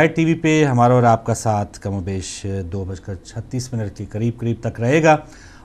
TV पे हमारा और आपका साथ कमोबेश 2:36 के करीब तक रहेगा।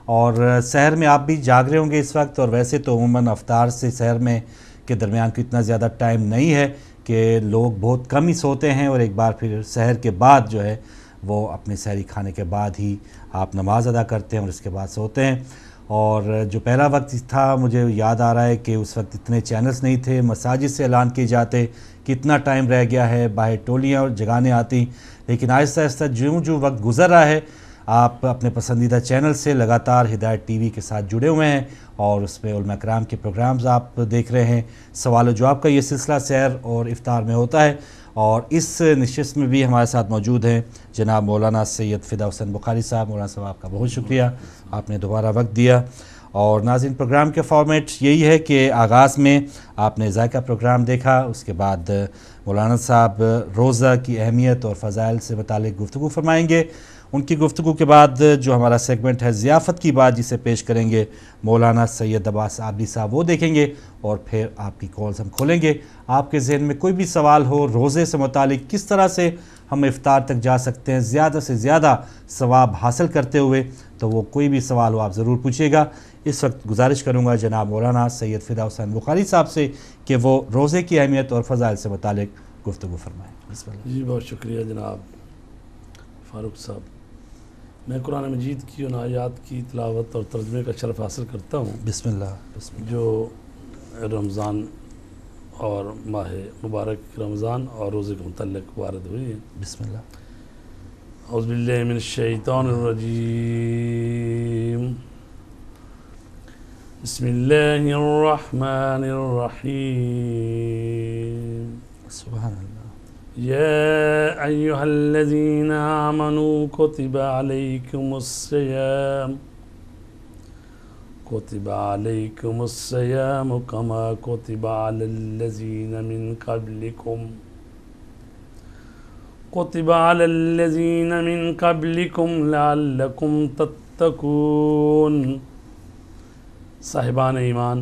और शहर में आप भी जाग रहे होंगे इस वक्त, और वैसे तो उमूमन अफ्तार से शहर में के दरमियान को इतना ज़्यादा टाइम नहीं है कि लोग बहुत कम ही सोते हैं, और एक बार फिर शहर के बाद जो है वो अपने सहरी खाने के बाद ही आप नमाज़ अदा करते हैं और इसके बाद सोते हैं। और जो पहला वक्त था, मुझे याद आ रहा है कि उस वक्त इतने चैनल्स नहीं थे, मसाजिद से ऐलान किए जाते कितना टाइम रह गया है, बाहर टोलियाँ और जगाने आती। लेकिन आहिस्ता आहिस्ता जो वक्त गुज़र रहा है, आप अपने पसंदीदा चैनल से लगातार हिदायत टीवी के साथ जुड़े हुए हैं और उसमें उलमा कराम के प्रोग्राम्स आप देख रहे हैं। सवाल जवाब का ये सिलसिला सैर और इफ्तार में होता है, और इस नशिस्त में भी हमारे साथ मौजूद हैं जनाब मौलाना सैयद फ़िदा हुसैन बुखारी साहब। मौलाना साहब, आपका बहुत शुक्रिया, आपने दोबारा वक्त दिया। और नाज़रीन, प्रोग्राम के फॉर्मेट यही है कि आगाज़ में आपने ज़ायका प्रोग्राम देखा, उसके बाद मौलाना साहब रोज़ा की अहमियत और फ़ज़ाइल से मुतालिक गुफ्तगू फरमाएँगे। उनकी गुफ्तगू के बाद जो हमारा सेगमेंट है ज़ियाफ़त की बात, जिसे पेश करेंगे मौलाना सैयद अब्बास आबदी साहब, वो देखेंगे। और फिर आपकी कॉल्स हम खोलेंगे। आपके जहन में कोई भी सवाल हो रोज़े से मुतालिक, किस तरह से हम इफ्तार तक जा सकते हैं ज़्यादा से ज़्यादा सवाब हासिल करते हुए, तो वो कोई भी सवाल हो आप ज़रूर पूछिएगा। इस वक्त गुजारिश करूँगा जनाब मौलाना सैयद फ़िदा हुसैन बुखारी साहब से कि वो रोज़े की अहमियत और फ़ज़ाइल से मुतालिक गुफ्तगू फरमाएँ। जी, बहुत शुक्रिया जनाब फ़ारूक साहब। मैं कुरान मजीद की उन आयात की तिलावत और तर्जुमे का शरफ़ हासिल करता हूँ बिस्मिल्लाह जो रमज़ान और माह मुबारक रमज़ान और रोज़े के मुतल्लिक़ वारद हुई है। बिस्मिल्लाह। औज़ु बिल्लाहि मिनश शैतानिर रजीम। बिस्मिल्लाहिर रहमानिर रहीम। सुभान अल्लाह। या अय्युहल्लज़ीना आमनू कुतिबा अलैकुमुस्सियाम कमा कुतिबा अलल्लज़ीना मिन क़ब्लिकुम लअल्लकुम तत्तकून। साहिबान ईमान,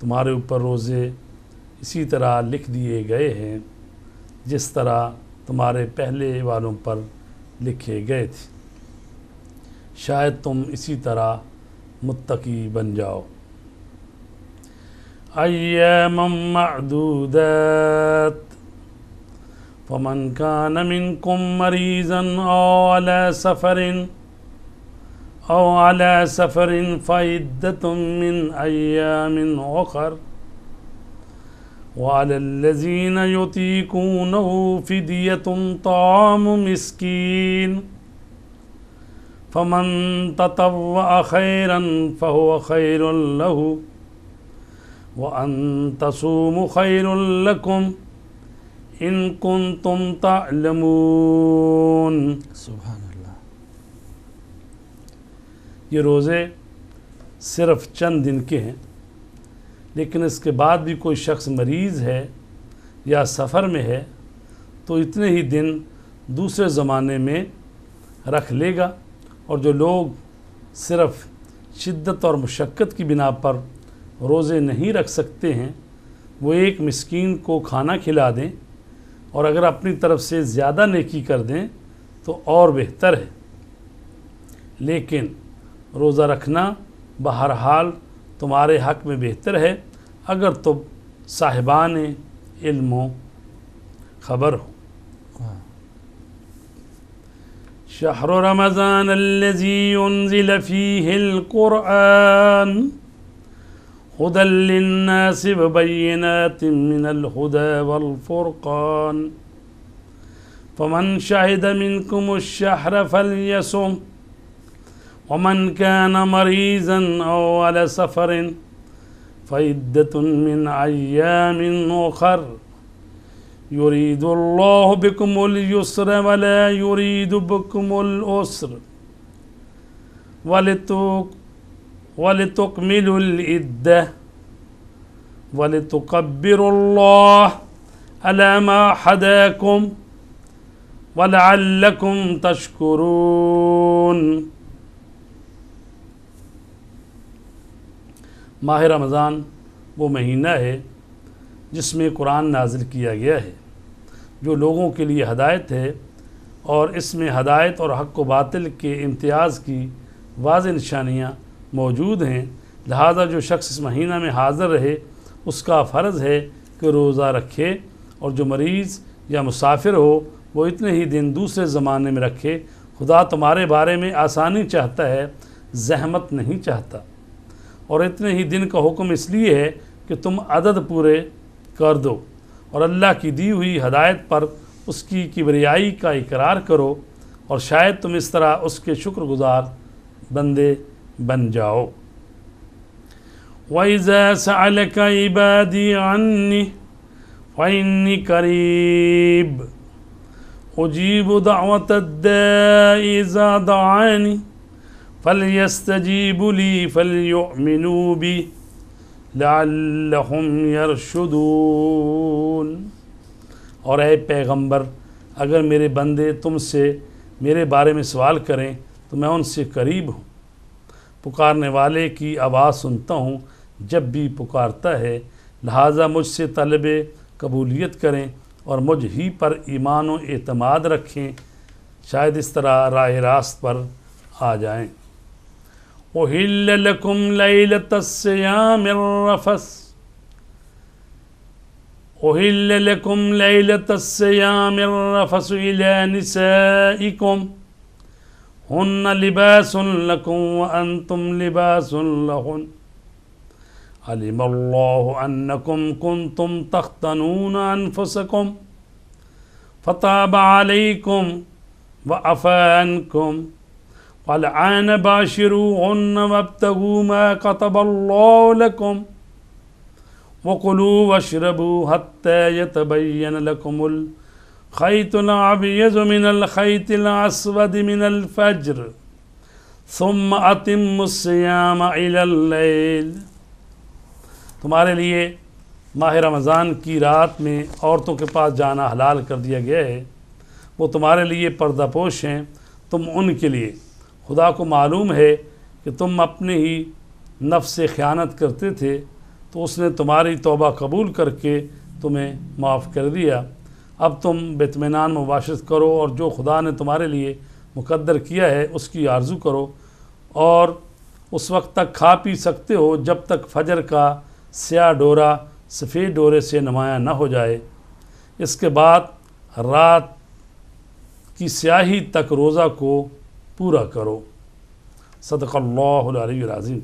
तुम्हारे ऊपर रोज़े इसी तरह लिख दिए गए हैं जिस तरह तुम्हारे पहले वालों पर लिखे गए थे, शायद तुम इसी तरह मुत्तकी बन जाओ। अय्यामम मअदूदात फमन कान मिनकुम मरीज़न औ अला सफरिन फ़इद्दतुम मिन अय्यामिन उख़र वअलल्लज़ीना युतीक़ूनहु फ़िदियतुन ताअमु मिस्कीन फ़मन ततव्वअ ख़ैरन फ़हुव ख़ैरुल लहु व अन तसूमु ख़ैरुल लकुम इन कुन्तुम तअलमून। सुभान अल्लाह। ये रोज़े सिर्फ़ चंद दिन के हैं, लेकिन इसके बाद भी कोई शख्स मरीज़ है या सफ़र में है तो इतने ही दिन दूसरे ज़माने में रख लेगा। और जो लोग सिर्फ़ शिद्दत और मुशक्क़त की बिना पर रोज़े नहीं रख सकते हैं, वो एक मिस्कीन को खाना खिला दें, और अगर अपनी तरफ से ज़्यादा नेकी कर दें तो और बेहतर है। लेकिन रोज़ा रखना बहरहाल तुम्हारे हक़ में बेहतर है अगर तुम साहिबान इल्म ख़बर हो। शहर रमज़ान अल्लज़ी उन्ज़िल फ़ीहिल क़ुरआन हुदल लिन्नासि व बय्यिनातिन मिनल हुदा वल फ़ुरक़ान फ़मन शहिद मिनकुमुश शहर फ़लयसुम वमन कान मरीज़न औ अला सफ़रिन फ़इद्दतुन मिन अय्यामिन उख़र युरीदुल्लाहु बिकुमुल युस्र वला युरीदु बिकुमुल उस्र वलितुकमिलुल इद्दह वलितुकब्बिरुल्लाह अला मा हदाकुम वलअल्लकुम तशकुरून। माह रमज़ान वो महीना है जिसमें कुरान नाजिल किया गया है, जो लोगों के लिए हदायत है, और इसमें हदायत और हक़ व बातिल के इम्तियाज़ की वाज़ेह निशानियाँ मौजूद हैं। लिहाजा जो शख्स इस महीना में हाज़िर रहे उसका फ़र्ज़ है कि रोज़ा रखे, और जो मरीज़ या मुसाफिर हो वो इतने ही दिन दूसरे ज़माने में रखे। खुदा तुम्हारे बारे में आसानी चाहता है, ज़हमत नहीं चाहता। और इतने ही दिन का हुक्म इसलिए है कि तुम अदद पूरे कर दो और अल्लाह की दी हुई हदायत पर उसकी किबरियाई का इकरार करो, और शायद तुम इस तरह उसके शुक्रगुज़ार बंदे बन जाओ। वइज़ा सअलक इबादी अन्नी फ़इन्नी करीब उजीबु दअवतद्दाइ इज़ा दअनी फलयस्तजीबु ली फलयुमिनू बी लअल्लहुम यरशुदून। और ऐ पैगंबर, अगर मेरे बंदे तुमसे मेरे बारे में सवाल करें तो मैं उनसे करीब हूँ, पुकारने वाले की आवाज़ सुनता हूँ जब भी पुकारता है। लिहाजा मुझसे तलब कबूलियत करें और मुझ ही पर ईमान व एतमाद रखें, शायद इस तरह राह रास्त पर आ जाएं। उहिल्ल लकुम लैलतस्सियामिर रफ़स उहिल्ल लकुम लैलतस्सियामिर रफ़सु इला निसाइकुम हुन्ना लिबासुन लकुम व अंतुम लिबासुन लहुन अलिमल्लाहु अन्नकुम कुंतुम तख्तनूना अनफुसकुम फताबा अलैकुम व अफ़ा अन्कुम वल्आन बाशिरूहुन्न वब्तगू मा कतबल्लाहु लकुम वकुलू वशरबू हत्ता यतबय्यन लकुमुल खैतुल अबयज़ु मिनल खैतिल अस्वदि मिनल फज्र सुम्मा अतिम्मुस्सियाम इलल लैल। तुम्हारे लिए माह रमज़ान की रात में औरतों के पास जाना हलाल कर दिया गया है। वो तुम्हारे लिए पर्दापोश हैं, तुम उनके लिए। खुदा को मालूम है कि तुम अपने ही नफ्स से ख़यानत करते थे, तो उसने तुम्हारी तौबा कबूल करके तुम्हें माफ़ कर दिया। अब तुम बित्मीनान मुबाशरत करो और जो खुदा ने तुम्हारे लिए मुकद्दर किया है उसकी आरज़ू करो, और उस वक्त तक खा पी सकते हो जब तक फजर का स्याह डोरा सफ़ेद डोरे से नुमायाँ न हो जाए। इसके बाद रात की स्याही तक रोज़ा को पूरा करो। सदक़ल्लाहुल अलीयुल अज़ीम।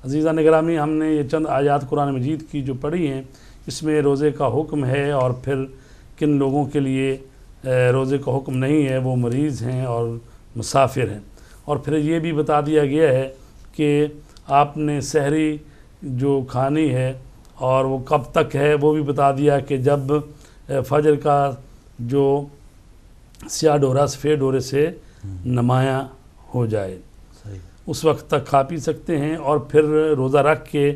अज़ीज़ान निगरामी, हमने ये चंद आयात कुरान मजीद की जो पढ़ी हैं, इसमें रोज़े का हुक्म है और फिर किन लोगों के लिए रोज़े का हुक्म नहीं है, वो मरीज़ हैं और मुसाफिर हैं। और फिर ये भी बता दिया गया है कि आपने सहरी जो खानी है और वो कब तक है, वो भी बता दिया कि जब फजर का जो स्याह डोरा सफ़ेद डोरे से नुमायाँ हो जाए उस वक्त तक खा पी सकते हैं। और फिर रोज़ा रख के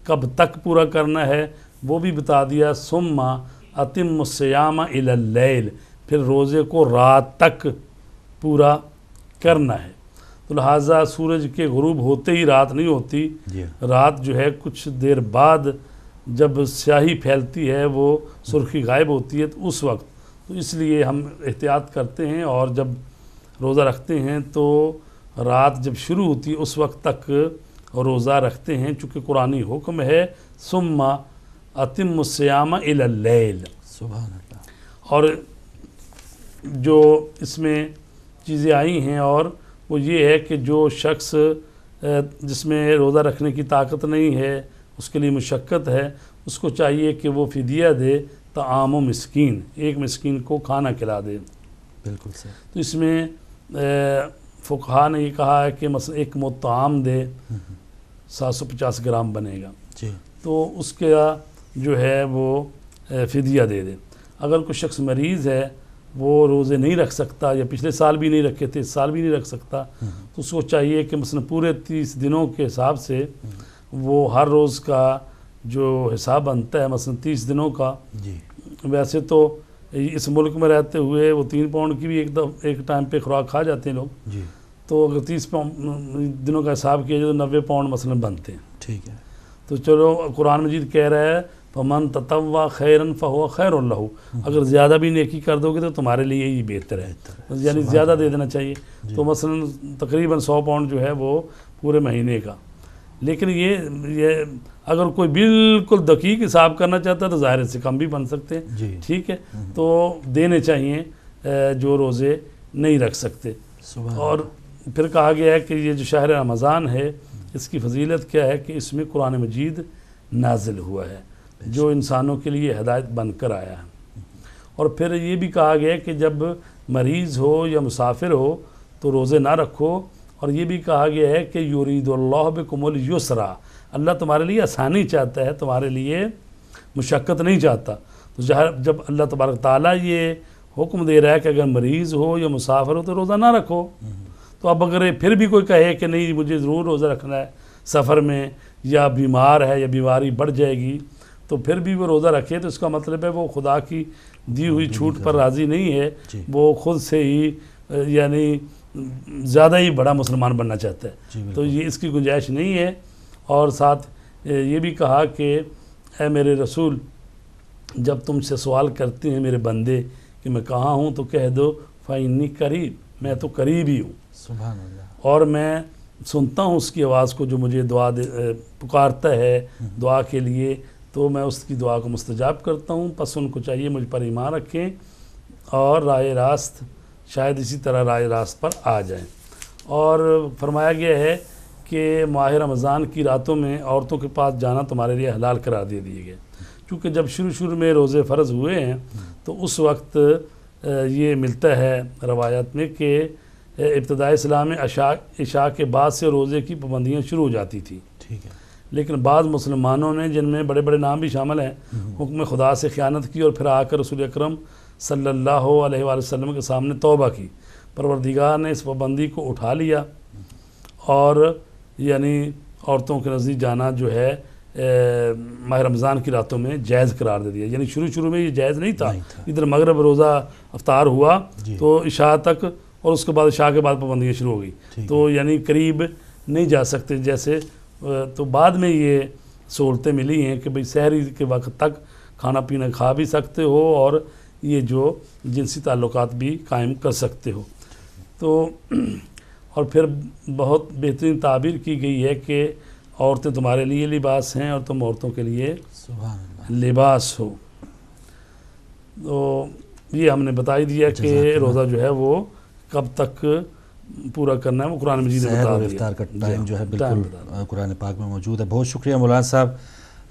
कब तक पूरा करना है वो भी बता दिया। सुम्मा अतिम्मुस्सियाम इलल लैल, फिर रोज़े को रात तक पूरा करना है। तो लिहाजा सूरज के गुरूब होते ही रात नहीं होती, रात जो है कुछ देर बाद जब स्याही फैलती है वो सुर्खी गायब होती है, तो उस वक्त तो इसलिए हम एहतियात करते हैं और जब रोज़ा रखते हैं तो रात जब शुरू होती है उस वक्त तक रोज़ा रखते हैं, चूँकि कुरानी हुक्म है सुम्मा अतिम्मुस्सियाम इलल लैल। सुभान अल्लाह। और जो इसमें चीज़ें आई हैं और वो ये है कि जो शख्स जिसमें रोज़ा रखने की ताकत नहीं है, उसके लिए मुशक्क़त है, उसको चाहिए कि वो फ़िदिया दे, ताआम मिस्कीन, एक मिस्कीन को खाना खिला दे। बिल्कुल सही। तो इसमें फ़ुक़हा ने ये कहा है कि मसलन एक मुत्ताम दे 750 ग्राम बनेगा जी, तो उसका जो है वो फ़िदिया दे दे। अगर कोई शख्स मरीज़ है, वो रोज़े नहीं रख सकता या पिछले साल भी नहीं रखे थे, इस साल भी नहीं रख सकता, तो उसको चाहिए कि मसलन पूरे 30 दिनों के हिसाब से वो हर रोज़ का जो हिसाब बनता है मसलन 30 दिनों का जी। वैसे तो इस मुल्क में रहते हुए वो 3 पाउंड की भी एक टाइम पे खुराक खा जाते हैं लोग जी। तो अगर 30 दिनों का हिसाब किया जाए तो 90 पाउंड मसलन बनते हैं। ठीक है। तो चलो कुरान मजीद कह रहा है फमन ततव्वा खैरन फ़हुव खैरुन लहू, अगर ज़्यादा भी नेकी कर दोगे तो तुम्हारे लिए ही बेहतर है, यानी ज़्यादा दे देना चाहिए। तो मसलन तकरीबन 100 पाउंड जो है वो पूरे महीने का। लेकिन ये अगर कोई बिल्कुल दकीक हिसाब करना चाहता है तो ज़ाहिर से कम भी बन सकते हैं, ठीक है। तो देने चाहिए जो रोज़े नहीं रख सकते। और फिर कहा गया है कि ये जो शहर रमज़ान है इसकी फजीलत क्या है कि इसमें कुरान मजीद नाजिल हुआ है जो इंसानों के लिए हिदायत बनकर आया है। और फिर ये भी कहा गया है कि जब मरीज़ हो या मुसाफिर हो तो रोज़े ना रखो। और ये भी कहा गया है कि युरीदुल्लाह बिकुमुल युसरा, अल्लाह तुम्हारे लिए आसानी चाहता है, तुम्हारे लिए मुशक्क़त नहीं चाहता। तो जब अल्लाह तबारक ताला ये हुक्म दे रहा है कि अगर मरीज़ हो या मुसाफिर हो तो रोज़ा ना रखो, तो अब अगर फिर भी कोई कहे कि नहीं मुझे ज़रूर रोज़ा रखना है सफ़र में, या बीमार है या बीमारी बढ़ जाएगी, तो फिर भी वो रोज़ा रखे, तो इसका मतलब है वो खुदा की दी हुई छूट पर राज़ी नहीं है, वो ख़ुद से ही यानी ज़्यादा ही बड़ा मुसलमान बनना चाहता है। तो ये इसकी गुंजाइश नहीं है। और साथ ये भी कहा कि ऐ मेरे रसूल, जब तुमसे सवाल करते हैं मेरे बंदे कि मैं कहाँ हूँ, तो कह दो फ़इन्नी करीब, मैं तो करीब ही हूँ, सुभान अल्लाह, और मैं सुनता हूँ उसकी आवाज़ को जो मुझे पुकारता है दुआ के लिए, तो मैं उसकी दुआ को मुस्तजाब करता हूँ। बस उनको चाहिए मुझ पर ईमान रखें और राह रास्त, शायद इसी तरह राह रास्त पर आ जाएं। और फरमाया गया है कि माह रमज़ान की रातों में औरतों के पास जाना तुम्हारे लिए हलाल करार दे दिए गए, क्योंकि जब शुरू में रोज़े फ़र्ज़ हुए हैं तो उस वक्त ये मिलता है रवायत में कि इब्तिदाई इस्लाम में इशा के बाद से रोज़े की पाबंदियाँ शुरू हो जाती थी, ठीक है। लेकिन बाद मुसलमानों ने, जिनमें बड़े बड़े नाम भी शामिल हैं, हुक्म खुदा से ख़यानत की और फिर आकर रसूल अकरम सल्लल्लाहु अलैहि वसल्लम के सामने तौबा की। परवरदिगार ने इस पाबंदी को उठा लिया और यानी औरतों के नज़दीक जाना जो है माह रमज़ान की रातों में जायज़ करार दे दिया। यानी शुरू में ये जायज़ नहीं था, इधर मगरब रोज़ा अफ्तार हुआ तो इशा तक, और उसके बाद इशा के बाद पाबंदियाँ शुरू हो गई, तो यानी करीब नहीं जा सकते जैसे। तो बाद में ये सहूलतें मिली हैं कि भाई सहरी के वक्त तक खाना पीना खा भी सकते हो और ये जो जिनसी ताल्लुकात भी कायम कर सकते हो। तो और फिर बहुत बेहतरीन ताबीर की गई है कि औरतें तुम्हारे लिए लिबास हैं और तुम औरतों के लिए लिबास हो। तो ये हमने बता ही दिया कि रोज़ा जो है वो कब तक पूरा करना है, वो कुरान मजीद में बता दिया। इफ्तार का टाइम जो है बिल्कुल कुरान पाक में मौजूद है। बहुत शुक्रिया मौलाना साहब।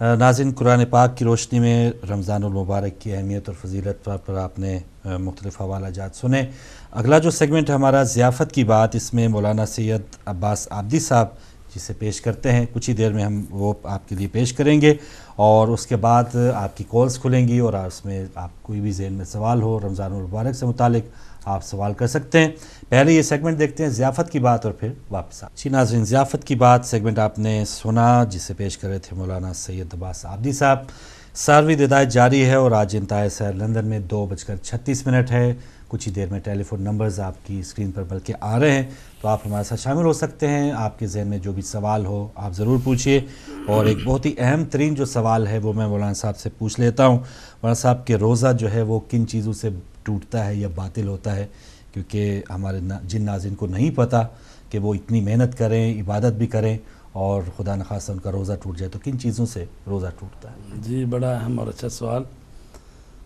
नाज़रीन, कुरान पाक की रोशनी में रमज़ानुल मुबारक की अहमियत और फजीलत पर आपने मुख्तलिफ़ हवाला जात सुने। अगला जो सेगमेंट है हमारा ज़ियाफ़त की बात, इसमें मौलाना सैयद अब्बास आब्दी साहब जिसे पेश करते हैं, कुछ ही देर में हम वो आपके लिए पेश करेंगे और उसके बाद आपकी कॉल्स खुलेंगी और उसमें आप कोई भी ज़हन में सवाल हो रमज़ानुल मुबारक से मुतालिक आप सवाल कर सकते हैं। पहले ये सेगमेंट देखते हैं ज़ियाफ़त की बात और फिर वापस जी नाज़रीन, ज़ियाफ़त की बात सेगमेंट आपने सुना जिसे पेश कर रहे थे मौलाना सैयद अब्बास आब्दी साहब। सारवी हिदायत जारी है और आज इंतहाए सैर लंदन में 2:36 है। कुछ ही देर में टेलीफोन नंबर्स आपकी स्क्रीन पर बल्कि आ रहे हैं, तो आप हमारे साथ शामिल हो सकते हैं। आपके जहन में जो भी सवाल हो आप ज़रूर पूछिए। और एक बहुत ही अहम तरीन जो सवाल है वो मैं मौलाना साहब से पूछ लेता हूँ। मौलाना साहब के रोज़ा जो है वो किन चीज़ों से टूटता है या बातिल होता है, क्योंकि हमारे जिन नाज़रीन को नहीं पता कि वो इतनी मेहनत करें, इबादत भी करें और खुदा न खासा उनका रोज़ा टूट जाए, तो किन चीज़ों से रोज़ा टूटता है? जी, बड़ा अहम और अच्छा सवाल।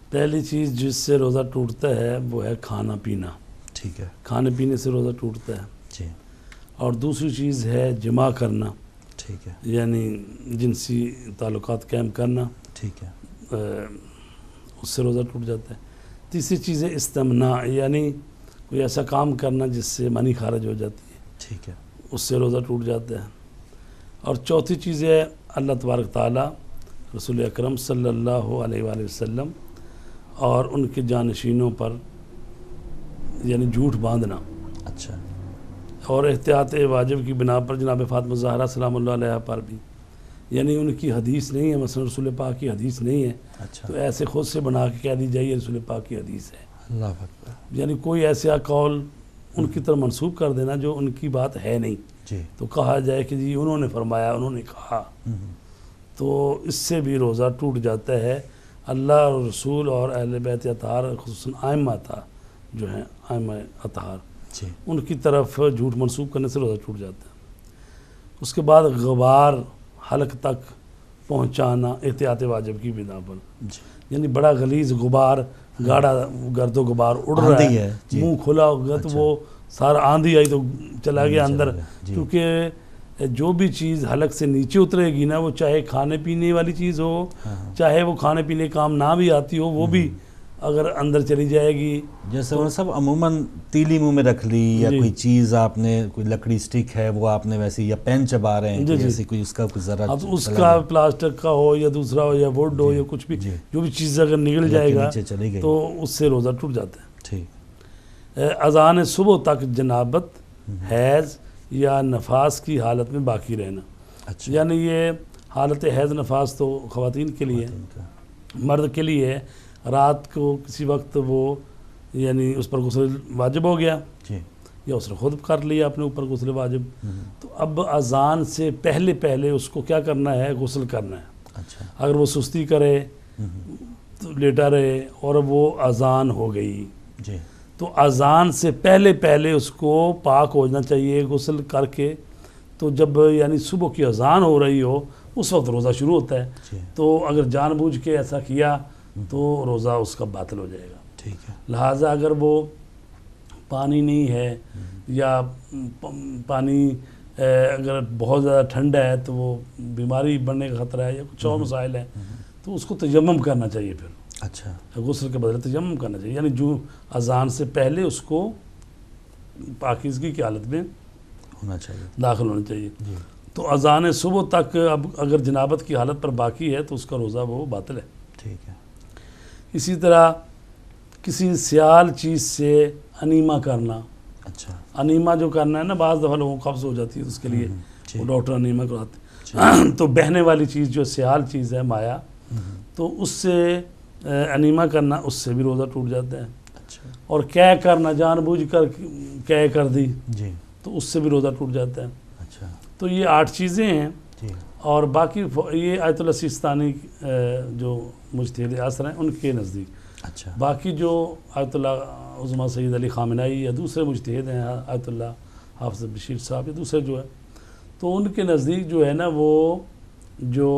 पहली चीज़ जिससे रोज़ा टूटता है वो है खाना पीना, ठीक है। खाने पीने से रोज़ा टूटता है जी। और दूसरी चीज़ है जमा करना, ठीक है, यानी जिनसी ताल्लुकात कायम करना, ठीक है, उससे रोज़ा टूट जाता है। तीसरी चीज़ है इस्तिमना, यानी कोई ऐसा काम करना जिससे मनी खारिज हो जाती है, ठीक है, उससे रोज़ा टूट जाता है। और चौथी चीज़ है अल्लाह तबारक ताला, रसूल अकरम सल्लल्लाहु अलैहि वसल्लम और उनके जानशीनों पर यानी झूठ बांधना। अच्छा। और एहतियात वाजिब की बिना पर जनाब फ़ातिमा ज़हरा सलामुल्लाह अलैहा पर भी, यानी उनकी हदीस नहीं है, मसलन रसूल पाक की हदीस नहीं है, अच्छा, तो ऐसे खुद से बना के कह दी जाइए रसूल पाक की हदीस है। अल्लाह अकबर। यानी कोई ऐसा कौल उनकी तरफ मंसूब कर देना जो उनकी बात है नहीं जी। तो कहा जाए कि जी उन्होंने फरमाया, उन्होंने कहा, तो इससे भी रोज़ा टूट जाता है। अल्लाह और रसूल और अहले बैत अतहार खुसूसन आइम्मा था जो हैं आइम्मा अतहार, जी उनकी तरफ झूठ मंसूब करने से रोज़ा टूट जाता है। उसके बाद गुबार हलक तक पहुंचाना एहतियात वाजिब की बिना पर, जी यानी बड़ा गलीज गुबार, गाढ़ा गर्दो गुबार उड़ रहा आंधी है, जी। मुंह खुला होगा तो अच्छा। वो सारा आंधी आई तो चला गया अंदर, चला गया, जी। क्योंकि जो भी चीज़ हलक से नीचे उतरेगी ना, वो चाहे खाने पीने वाली चीज़ हो, हाँ। चाहे वो खाने पीने काम ना भी आती हो, वो भी अगर अंदर चली जाएगी। जैसे वो सब अमूमन तीली मुंह में रख ली, या जी। कोई चीज़ आपने, कोई लकड़ी स्टिक है वो आपने वैसे, या पेन चबा रहे हैं, जी, तो जी। जैसे कोई उसका कुछ ज़रा अब चला उसका गया, प्लास्टिक का हो या दूसरा हो या वुड हो जी, या कुछ भी, जी। जो भी चीज़ अगर निकल हलक के जाएगा नीचे चली गई। तो उससे रोज़ा टूट जाता है। ठीक। अज़ान सुबह तक जनाबत, हैज़ या नफास की हालत में बाकी रहना, अच्छा। यानी ये हालत हैज़ नफास तो ख़वातीन के लिए है, इनका। मर्द के लिए है। रात को किसी वक्त वो यानी उस पर गुस्ल वाजिब हो गया, जी। या उसने खुद कर लिया अपने ऊपर गुस्ल वाजिब, तो अब अज़ान से पहले पहले उसको क्या करना है, गुस्ल करना है। अच्छा। अगर वो सुस्ती करे तो लेटा रहे और वो अज़ान हो गई, जी। तो अज़ान से पहले पहले उसको पाक हो जाना चाहिए गुस्ल करके। तो जब यानी सुबह की अज़ान हो रही हो उस वक्त रोज़ा शुरू होता है, जी। तो अगर जानबूझ के ऐसा किया तो रोज़ा उसका बातिल हो जाएगा। ठीक है। लिहाजा अगर वो पानी नहीं है या पानी अगर बहुत ज़्यादा ठंडा है तो वो बीमारी बनने का ख़तरा है या कुछ और मसाइल है, तो उसको तयम्मुम करना चाहिए। फिर अच्छा। गुस्ल के बदले तयम्मुम करना चाहिए, यानी जो अज़ान से पहले उसको पाकीज़गी की हालत में होना चाहिए। दाखिल होना चाहिए। जी। तो अज़ान सुबह तक अब अगर जनाबत की हालत पर बाकी है तो उसका रोज़ा वो बातिल है। ठीक है। इसी तरह किसी सियाल चीज़ से अनीमा करना, अच्छा। अनीमा जो करना है ना, बाज़ दफ़ा लोगों को कब्ज़ हो जाती है, उसके लिए जी। वो डॉक्टर अनीमा कराते तो बहने वाली चीज़ जो सियाल चीज़ है माया, तो उससे अनीमा करना, उससे भी रोज़ा टूट जाता है। अच्छा। और कै करना, जानबूझ कर कै कर दी जी। तो उससे भी रोज़ा टूट जाता है। अच्छा। तो ये 8 चीज़ें हैं। जी। और बाकी ये आयतुल्लाह सिस्तानी जो मुज्तहिद असर हैं उनके नज़दीक, अच्छा। बाकी जो आयतुल्लाह उज़्मा सैयद अली ख़ामेनी या दूसरे मुज्तहिद हैं, आयतुल्लाह हाफ़िज़ बशीर साहब या दूसरे जो है, तो उनके नज़दीक जो है ना, वो जो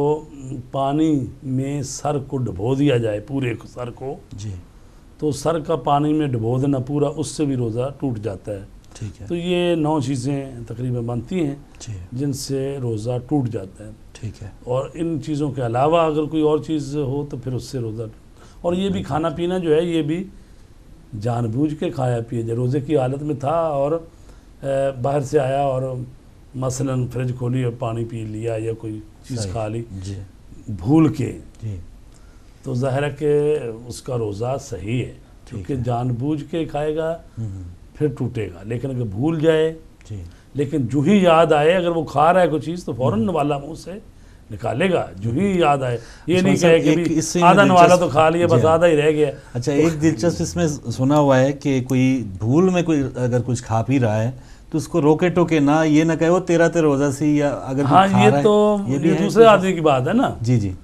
पानी में सर को डुबो दिया जाए, पूरे सर को, जी। तो सर का पानी में डुबो देना पूरा, उससे भी रोज़ा टूट जाता है। ठीक है। तो ये 9 चीज़ें तकरीबन बनती हैं जी। जिनसे रोज़ा टूट जाता है। ठीक है। और इन चीज़ों के अलावा अगर कोई और चीज़ हो तो फिर उससे रोज़ा। और ये भी खाना पीना जो है, ये भी जानबूझ के खाया पिए जाए। रोज़े की हालत में था और बाहर से आया और मसलन फ्रिज खोली और पानी पी लिया या कोई चीज़ सही। खा ली जी। भूल के, जी। तो ज़ाहिर है कि उसका रोज़ा सही है, क्योंकि है। जानबूझ के खाएगा फिर टूटेगा। लेकिन अगर भूल जाए, जी। लेकिन जो ही याद आए, अगर वो खा रहा है कोई चीज़ तो फ़ौरन वाला मुँह से निकालेगा, जो ही याद आए। ये नहीं कहे कि भी आधा नवाला तो खा लिया, बस आधा ही रह गया। अच्छा, एक दिलचस्प इसमें सुना हुआ है कि कोई भूल में कोई अगर कुछ खा पी रहा है तो उसको रोके टोके ना, ये ना कहे वो तेरा रोज़ा सी, या अगर हाँ, खा ये रहा है, तो ये दूसरे आदमी की बात है ना, जी। जी।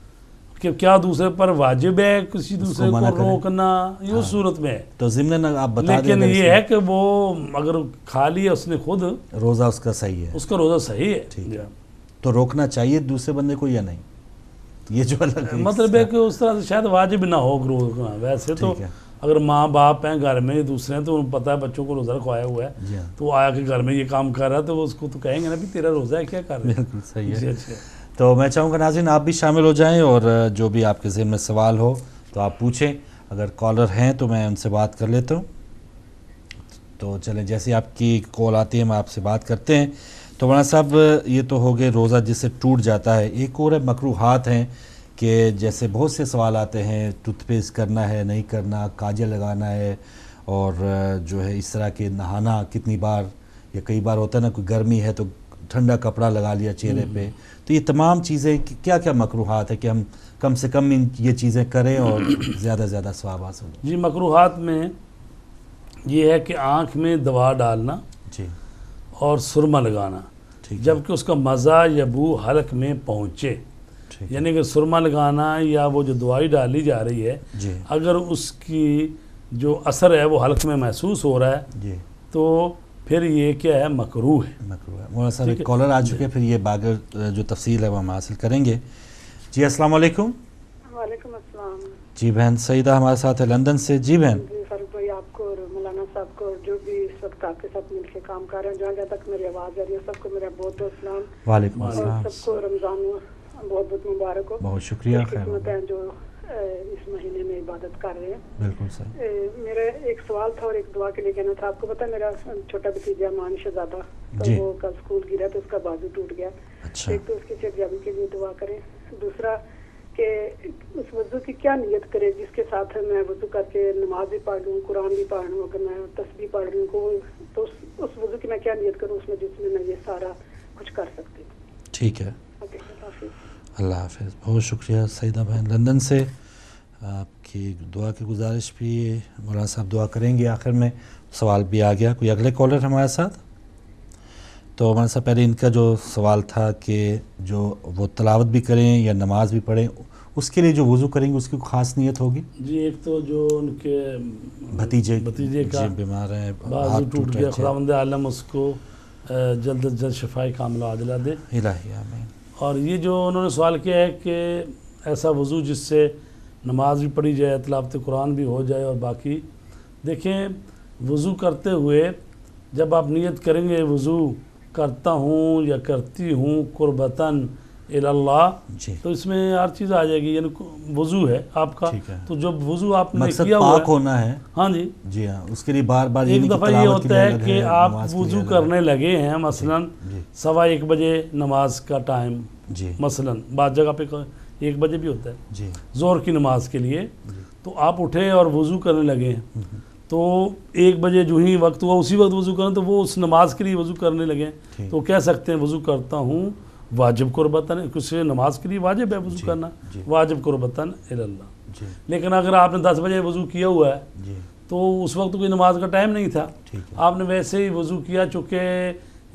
कि क्या दूसरे पर वाजिब है किसी दूसरे मना को करें। रोकना, ये उस सूरत में है। तो ज़िम्न आप बता दें, लेकिन अगर ये है कि वो अगर खा लिया उसने खुद, रोज़ा उसका सही है, उसका रोज़ा सही है। ठीक है। तो रोकना चाहिए दूसरे बंदे को या नहीं, ये जो अलग मतलब है कि उस तरह से शायद वाजिब ना हो रोकना। वैसे तो ठीक है। अगर माँ बाप हैं घर में दूसरे हैं तो उन्हें पता है बच्चों को रोज़ा रखवाया हुआ है, जी हाँ। तो आया के घर में ये काम कर रहा है तो वो उसको तो कहेंगे ना भी तेरा रोज़ा है, क्या कर रहे हैं। बिल्कुल सही जी, है। अच्छा। तो मैं चाहूँगा नाज़रीन आप भी शामिल हो जाएं और जो भी आपके ज़हन में सवाल हो तो आप पूछें। अगर कॉलर हैं तो मैं उनसे बात कर लेता हूँ। तो चलें, जैसे आपकी कॉल आती है हम आपसे बात करते हैं। तो मौलाना साहब, ये तो हो गए रोज़ा जिससे टूट जाता है, एक और है मकरूहात हैं कि जैसे बहुत से सवाल आते हैं, टूथपेस्ट करना है नहीं करना, काजल लगाना है, और जो है इस तरह के नहाना कितनी बार, या कई बार होता है ना कोई गर्मी है तो ठंडा कपड़ा लगा लिया चेहरे पे। तो ये तमाम चीज़ें क्या क्या मकरूहात है कि हम कम से कम ये चीज़ें करें और ज़्यादा से ज़्यादा सवाब हासिल हो? जी, मकरूहात में ये है कि आँख में दवा डालना जी। और सुरमा लगाना, ठीक है। जबकि उसका मज़ा या बू हलक में पहुँचे। ठीक है। यानी कि सुरमा लगाना या वो जो दवाई डाली जा रही है, जी अगर उसकी जो असर है वो हल्क में महसूस हो रहा है जी, तो फिर ये क्या है, मकरूह है। मकरूह है। मौलाना साहब ठीक एक है। कॉलर आ चुके हैं, फिर ये बागर जो तफसील है वो हम हासिल करेंगे। जी अस्सलाम वालेकुम। वालेकुम अस्सलाम। जी बहन सईदा हमारे साथ है लंदन से। जी बहन। जी फारूक भाई, आपको और मौलाना साहब को और जो भी इस वक्त आपके साथ मिलकर काम कर रहे हैं, जहाँ जहाँ तक मेरी आवाज़ आ रही है, सबको मेरा बहुत बहुत सलाम। वालेकुम और अस्सलाम। सबको रमज़ान बहुत बहुत मुबारक हो। बहुत शुक्रिया। खैर खुशकिस्मत हैं जो इस महीने में इबादत कर रहे हैं। बिल्कुल सही। मेरा एक सवाल था और एक दुआ के लिए कहना था। आपको पता है मेरा छोटा भतीजा मान शहजादा, तो जी। वो कल स्कूल गिरा तो उसका बाजू टूट गया। अच्छा एक तो उसकी सेहतयाबी के लिए दुआ करें, दूसरा कि उस वजू की क्या नियत करे जिसके साथ मैं वजू करके नमाज भी पढ़ लूँ, कुरान भी पढ़ लूँ, अगर मैं तस्बीह पढ़ लूँ तो उस वजू की मैं क्या नियत करूँ उसमें जिसमें मैं ये सारा कुछ कर सकती हूँ। ठीक है, ओके, अल्लाह हाफिज़। अल्लाह हाफिज़। बहुत शुक्रिया सईदा बहन लंदन से। आपकी दुआ की गुजारिश भी मौलाना साहब दुआ करेंगे। आखिर में सवाल भी आ गया। कोई अगले कॉलर हमारे साथ? तो मौलाना साहब पहले इनका जो सवाल था कि जो वो तलावत भी करें या नमाज भी पढ़ें, उसके लिए जो वज़ू करेंगे उसकी कोई ख़ास नियत होगी? जी, एक तो जो उनके भतीजे का जी बीमार हैं, बाजू हाथ टूट टूट गया, रहे खुदावंद आलम उसको जल्द अज जल्द शफाई कामिला दिला दे। इलाही आमीन। और ये जो उन्होंने सवाल किया है कि ऐसा वज़ू जिससे नमाज भी पढ़ी जाए, तिलावत कुरान भी हो जाए, और बाकी देखें वज़ू करते हुए जब आप नियत करेंगे वज़ू करता हूँ या करती हूँ कुर्बतन इल्लल्लाह, जी तो इसमें हर चीज़ आ जाएगी। यानी वज़ू है आपका, ठीक है। तो जब वज़ू आपने मकसद किया हुआ पाक है, होना है। हाँ जी, जी हाँ, उसके लिए बार बार एक दफ़ा ये होता है कि आप वज़ू करने करने लगे हैं, मसलन जी 1:15 बजे नमाज का टाइम, जी मसलन बाद जगह पे 1 बजे भी होता है जी ज़ोहर की नमाज के लिए, जी। तो आप उठे और वज़ू करने लगे हैं, तो 1 बजे जो ही वक्त हुआ उसी वक्त वज़ू करें, तो वो उस नमाज के लिए वज़ू करने लगे हैं, ठीक। तो कह सकते हैं वज़ू करता हूँ वाजिब कुर्बतन, कुछ नमाज के लिए वाजिब है जी, वज़ू करना, जी। वाजिब कुर्बतन इल्लल्लाह। जी लेकिन अगर आपने 10 बजे वज़ू किया हुआ है जी तो उस वक्त कोई नमाज का टाइम नहीं था, ठीक है। आपने वैसे ही वज़ू किया, चूँकि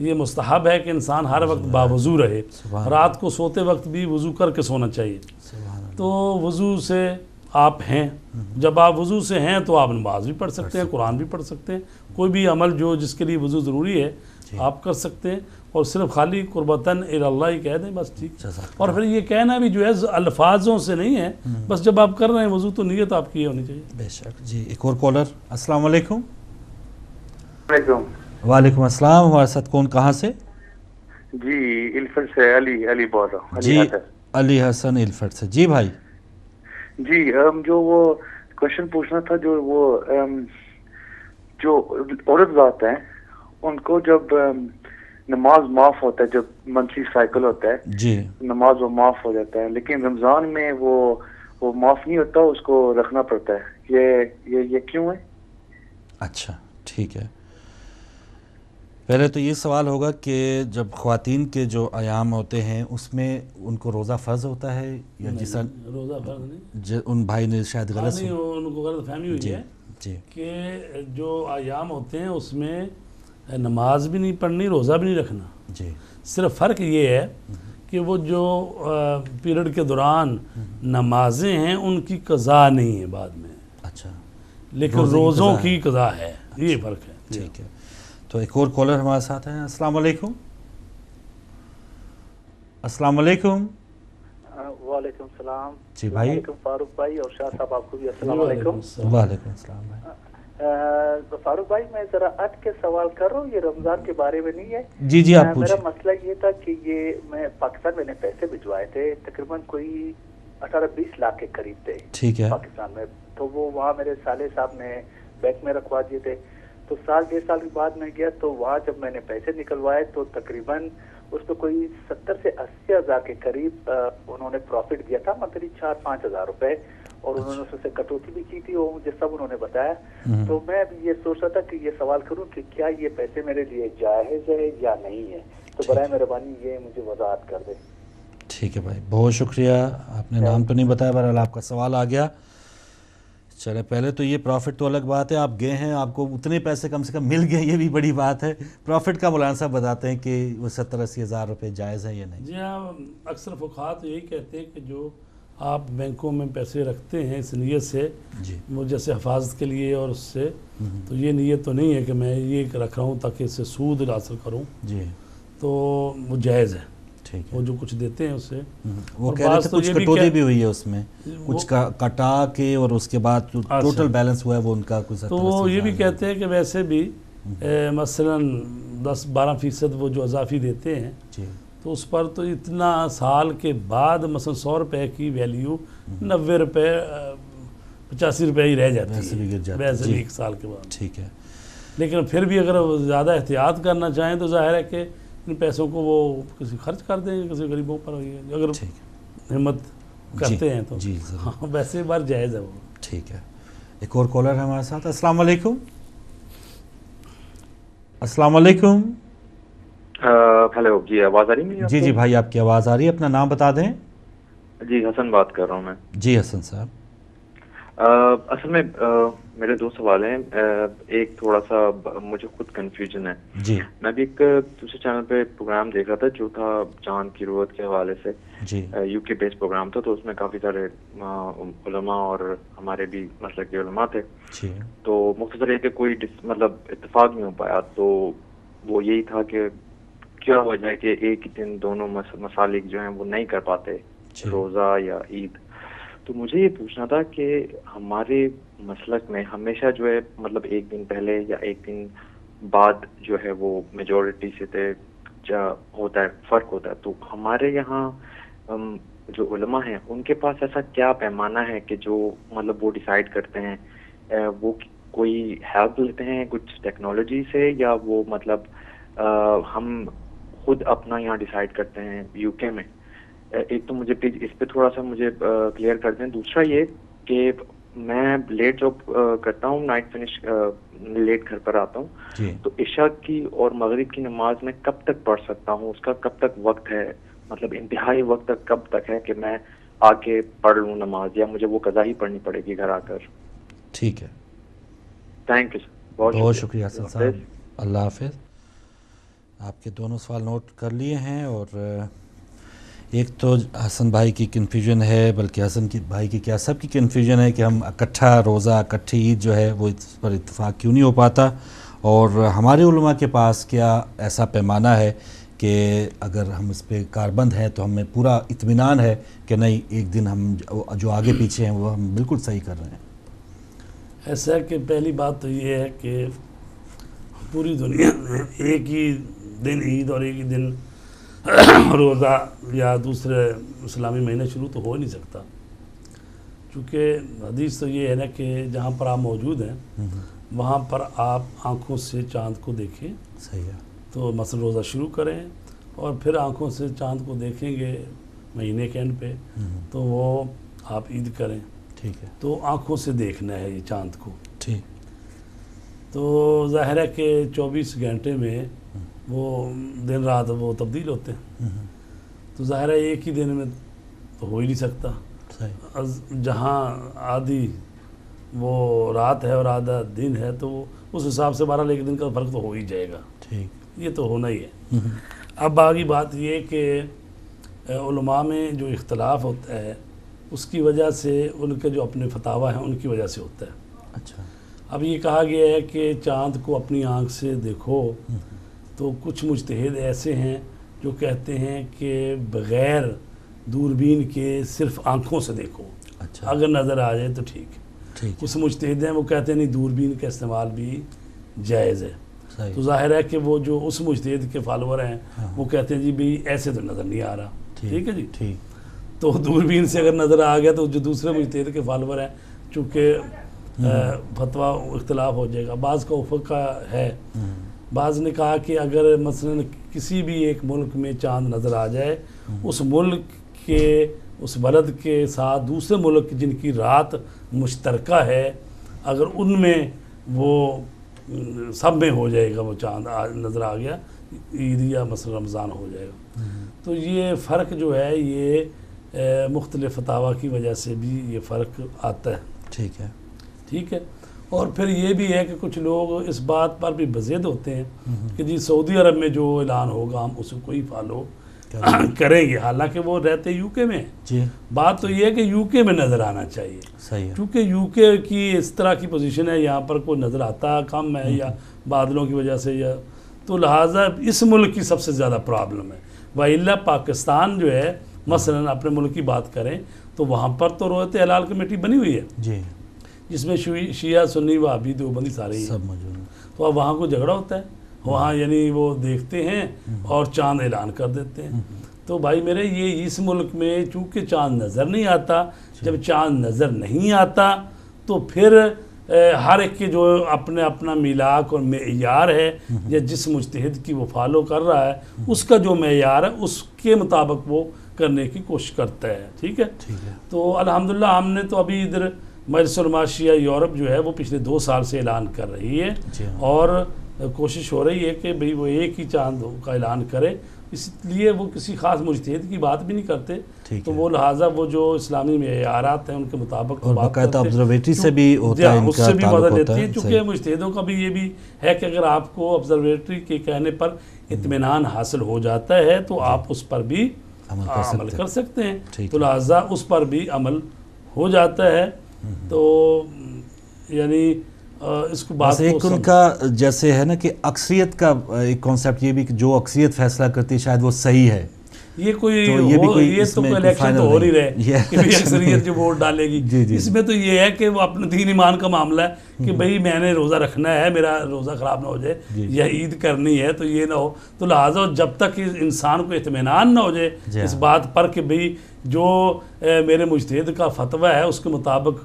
ये मुस्तहब है कि इंसान हर वक्त बावज़ू रहे, सुभान रात को सोते वक्त भी वज़ू करके सोना चाहिए। सुभान अल्लाह। तो वज़ू से आप हैं, जब आप वज़ू से हैं तो आप नमाज भी पढ़ सकते हैं, कुरान भी पढ़ सकते हैं, कोई भी अमल जो जिसके लिए वज़ू ज़रूरी है जी। आप कर सकते हैं, और सिर्फ खाली कुर्बतन इल्लल्लाह ही कह दें बस, ठीक। जज़ाक और फिर ये कहना भी जो है अल्फाजों से नहीं है, बस जब आप कर रहे हैं वज़ू तो नीयत आपकी ये होनी चाहिए। बेशक। जी एक और कॉलर। अस्सलाम वालेकुम। वालेकुम। वालेकुम अस्सलाम। हमारे साथ कौन, कहाँ से? जी इल्फत से अली बोल रहा हूँ। जी अली हसन इल्फत से। जी भाई। जी जो वो क्वेश्चन पूछना था, जो वो जो औरत जात हैं उनको जब नमाज माफ होता है, जब मंथली साइकिल होता है जी नमाज वो माफ हो जाता है, लेकिन रमजान में वो माफ नहीं होता, उसको रखना पड़ता है। ये क्यों है? अच्छा ठीक है। पहले तो ये सवाल होगा कि जब ख़वातीन के जो अयाम होते हैं उसमें उनको रोज़ा फ़र्ज़ होता है या जिस रोज़ा फर्ज नहीं, उन भाई ने शायद गलत नहीं, उनको गलत फहमी हुई जी है जी कि जो आयाम होते हैं उसमें नमाज भी नहीं पढ़नी, रोज़ा भी नहीं रखना। जी सिर्फ फ़र्क ये है कि वो जो पीरियड के दौरान नमाजें हैं उनकी कज़ा नहीं है बाद में, अच्छा लेकिन रोज़े की रोज़ों कज़ा की कज़ा है, ये फ़र्क है। ठीक है। तो एक और कॉलर हमारे साथ हैं। अस्सलाम वालेकुम। अस्सलाम वालेकुम। वालेकुम सलाम। जी भाई। वालेकुम फारूक भाई, और शाह साहब आपको भी अस्सलाम वालेकुम वालेकुम। सलाम। वालेकुम अस्सलाम भाई। तो फारूक भाई, मैं जरा अट के सवाल कर रहा हूँ, ये रमजान के बारे में नहीं है। जी जी आप मेरा पूछिए। मसला ये था कि ये मैं पाकिस्तान मैंने पैसे भिजवाए थे, तकरीबन कोई 18-20 लाख के करीब थे ठीक है। पाकिस्तान में, तो वो वहाँ मेरे साले साहब ने बैंक में रखवा दिए थे। तो साल 1.5 साल के बाद मैं गया, तो वहाँ जब मैंने पैसे निकलवाए तो तकरीबन उसको कोई 70 से 80 हज़ार के करीब उन्होंने प्रॉफिट दिया था, मतलब 4-5 हज़ार रुपए, और उन्होंने उससे कटौती भी की थी, वो मुझे सब उन्होंने बताया। तो मैं अभी ये सोच रहा था कि ये सवाल करूं कि क्या ये पैसे मेरे लिए जायज़ है या नहीं है, तो बराए मेहरबानी ये मुझे वजाहत कर दे। ठीक है भाई, बहुत शुक्रिया। आपने नाम तो नहीं बताया, बहरहाल आपका सवाल आ गया। चले, पहले तो ये प्रॉफिट तो अलग बात है, आप गए हैं, आपको उतने पैसे कम से कम मिल गए, ये भी बड़ी बात है। प्रॉफिट का मौलाना साहब बताते हैं कि वो 70-80 हज़ार रुपये जायज़ है या नहीं? जी हाँ, अक्सर फुक़हा तो यही कहते हैं कि जो आप बैंकों में पैसे रखते हैं इस नीयत से, जी, वो जैसे हिफाजत के लिए और उससे, तो ये नीयत तो नहीं है कि मैं ये रख रहा हूँ ताकि इससे सूद हासिल करूँ, जी, तो वो जायज़ है। ठीक है। वो जो कुछ देते हैं उससे, वो और कह रहे बात थे तो कुछ ये भी कटौती क्या- भी हुई है उसमें, कुछ कटा के और उसके बाद जो अच्छा। टोटल बैलेंस हुआ है वो उनका कुछ तो वो ये भी कहते हैं कि वैसे भी मसलन 10-12% वो जो अजाफी देते हैं, जी, तो उस पर तो इतना साल के बाद मसलन 100 रुपये की वैल्यू 90 रुपये 85 रुपये ही रह जाती वैसे भी गिर जाती है, है। वैसे जी। भी 1 साल के बाद। ठीक है। लेकिन फिर भी अगर वो ज़्यादा एहतियात करना चाहें तो जाहिर है कि इन पैसों को वो किसी खर्च कर देंगे, किसी गरीबों पर, अगर ठीक हिम्मत करते हैं तो। जी, ज़रूर। हाँ, वैसे बार जायज़ है वो। ठीक है। एक और कॉलर है हमारे साथ। अस्सलाम वालेकुम। अस्सलाम वालेकुम। हेलो जी, आवाज़ आ रही है मेरी जी आपको? जी भाई, आपकी आवाज़ आ रही है, अपना नाम बता दें। जी, हसन बात कर रहा हूँ मैं। जी हसन साहब। असल में मेरे 2 सवाल हैं। एक थोड़ा सा मुझे खुद कंफ्यूजन है। जी मैं भी एक दूसरे चैनल पे प्रोग्राम देख रहा था जो था चांद की रोज़ के हवाले से। जी यूके बेस्ड प्रोग्राम था, तो उसमें काफ़ी सारे उलमा और हमारे भी मसलक के उलमा थे। जी तो मुख्तसर है कि कोई मतलब इत्तेफाक नहीं हो पाया। तो वो यही था कि क्या वजह है कि एक ही दिन दोनों मसालिक जो हैं वो नहीं कर पाते, जी। रोज़ा या ईद। तो मुझे ये पूछना था कि हमारे मसलक में हमेशा जो है मतलब एक दिन पहले या एक दिन बाद जो है वो मेजॉरिटी से होता है, फ़र्क होता है। तो हमारे यहाँ जो उलमा हैं उनके पास ऐसा क्या पैमाना है कि जो मतलब वो डिसाइड करते हैं, वो कोई हेल्प लेते हैं कुछ टेक्नोलॉजी से, या वो मतलब हम खुद अपना यहाँ डिसाइड करते हैं यूके में? एक तो मुझे प्लीज इस पे थोड़ा सा मुझे क्लियर कर दें। दूसरा ये कि मैं लेट जॉब करता हूँ, नाइट फिनिश लेट घर पर आता हूँ, जी। तो इशा की और मगरिब की नमाज में कब तक पढ़ सकता हूँ? उसका कब तक वक्त है, मतलब इंतहाई वक्त तक कब तक है कि मैं आके पढ़ लूँ नमाज, या मुझे वो कज़ा ही पढ़नी पड़ेगी घर आकर? ठीक है, थैंक यू, बहुत शुक्रिया हसन साहब, अल्लाह हाफिज़। आपके दोनों सवाल नोट कर लिए हैं। और एक तो हसन भाई की कन्फ्यूजन है, बल्कि हसन की भाई की क्या सबकी कन्फ्यूजन है कि हम इकट्ठा रोज़ा इकट्ठी ईद जो है वो इस पर इत्तेफाक क्यों नहीं हो पाता, और हमारे उलमा के पास क्या ऐसा पैमाना है कि अगर हम इस पर कारबंद हैं तो हमें पूरा इत्मीनान है कि नहीं, एक दिन हम जो आगे पीछे हैं वो हम बिल्कुल सही कर रहे हैं। ऐसा है कि पहली बात तो ये है कि पूरी दुनिया में एक ही दिन ईद और एक ही दिन रोज़ा या दूसरे इस्लामी महीने शुरू तो हो नहीं सकता, क्योंकि हदीस तो ये है ना कि जहाँ पर आप मौजूद हैं वहाँ पर आप आँखों से चाँद को देखें, सही है। तो मसलन रोज़ा शुरू करें और फिर आँखों से चाँद को देखेंगे महीने के एंड पे, तो वो आप ईद करें। ठीक है, तो आँखों से देखना है ये चाँद को। ठीक। तो ज़ाहिर है कि 24 घंटे में वो दिन रात वो तब्दील होते हैं, तो ज़ाहिर है एक ही दिन में तो हो ही नहीं सकता। सही। जहाँ आधी वो रात है और आधा दिन है, तो उस हिसाब से 12 दिन का फ़र्क तो हो ही जाएगा। ठीक, ये तो होना ही है। अब आगे बात ये कि उलमा में जो इख्तलाफ होता है उसकी वजह से उनके जो अपने फतावा हैं उनकी वजह से होता है। अच्छा। अब ये कहा गया है कि चाँद को अपनी आँख से देखो, तो कुछ मुज्तहिद ऐसे हैं जो कहते हैं कि बग़ैर दूरबीन के सिर्फ आँखों से देखो, अच्छा, अगर नज़र आ जाए तो ठीक। ठीक। कुछ मुज्तहिद हैं वो कहते हैं नहीं, दूरबीन का इस्तेमाल भी जायज़ है। सही। तो जाहिर है कि वो जो उस मुज्तहिद के फॉलोअर हैं हाँ। वो कहते हैं जी भाई ऐसे तो नज़र नहीं आ रहा। ठीक है जी। ठीक। तो दूरबीन से अगर नज़र आ गया तो जो दूसरे मुज्तहिद के फॉलोअर हैं, चूँकि फतवा इख्तलाफ हो जाएगा। बाज़ का उफ़क़ का है, बाज़ ने कहा कि अगर मसलन किसी भी एक मुल्क में चाँद नज़र आ जाए, उस मुल्क के उस बलद के साथ दूसरे मुल्क जिनकी रात मुश्तरका है, अगर उनमें वो सब में हो जाएगा, वो चाँद नज़र आ गया, ईद या मसलन रमज़ान हो जाएगा। तो ये फ़र्क जो है ये मुख्तलिफ़ फतावा की वजह से भी ये फ़र्क आता है। ठीक है। ठीक है। और फिर ये भी है कि कुछ लोग इस बात पर भी बज़ेद होते हैं कि जी सऊदी अरब में जो ऐलान होगा हम उसको ही फॉलो करेंगे, हालांकि वो रहते यूके में जी। बात तो ये है कि यूके में नज़र आना चाहिए, सही है। क्योंकि यूके की इस तरह की पोजीशन है, यहाँ पर कोई नज़र आता कम है या बादलों की वजह से, या तो लिहाजा इस मुल्क की सबसे ज़्यादा प्रॉब्लम है। वइल्ला पाकिस्तान जो है मसलन अपने मुल्क की बात करें तो वहाँ पर तो रोयत हलाल कमेटी बनी हुई है जी, जिसमें शिया सुन्नी वहाबी देवबंदी सारे ही सब मौजूद हैं। तो अब वहाँ को झगड़ा होता है, वहाँ यानी वो देखते हैं और चांद ऐलान कर देते हैं। तो भाई मेरे ये इस मुल्क में चूँकि चांद नज़र नहीं आता, जब चांद नज़र नहीं आता तो फिर हर एक के जो अपने अपना मिलाक और मेयार है या जिस मुजतहिद की वो फॉलो कर रहा है उसका जो मेयार है उसके मुताबिक वो करने की कोशिश करता है। ठीक है, तो अल्हम्दुलिल्लाह हमने तो अभी इधर मजलिस उलमा शिया यूरोप जो है वो पिछले 2 साल से ऐलान कर रही है और कोशिश हो रही है कि भाई वो एक ही चांद का ऐलान करे, इसलिए वो किसी ख़ास मुजतहिद की बात भी नहीं करते। तो वो लिहाजा वो जो इस्लामी मेयारात हैं उनके मुताबिक और बाकायदा ऑब्जर्वेटरी से भी होता है, उससे भी मदद लेती है, क्योंकि मुजतहिदों का भी ये भी है कि अगर आपको ऑब्जर्वेटरी के कहने पर इत्मीनान हासिल हो जाता है तो आप उस पर भी अमल कर सकते हैं, तो लिहाजा उस पर भी अमल हो जाता है। तो यानी इसको बात एक उनका जैसे है ना कि अक्सरियत का एक कॉन्सेप्ट ये भी कि जो अक्सरियत फैसला करती है शायद वो सही है, ये कोई तो ये तो इलेक्शन तो हो नहीं रहे कि भाई अक्सरियत जो वोट डालेगी। इसमें तो ये है कि वो अपने दीन ईमान का मामला है कि भाई मैंने रोज़ा रखना है, मेरा रोज़ा ख़राब ना हो जाए या ईद करनी है तो ये ना हो, तो लिहाजा जब तक इंसान को इत्मीनान ना हो जाए इस बात पर कि भाई जो मेरे मुजतहिद का फतवा है उसके मुताबिक,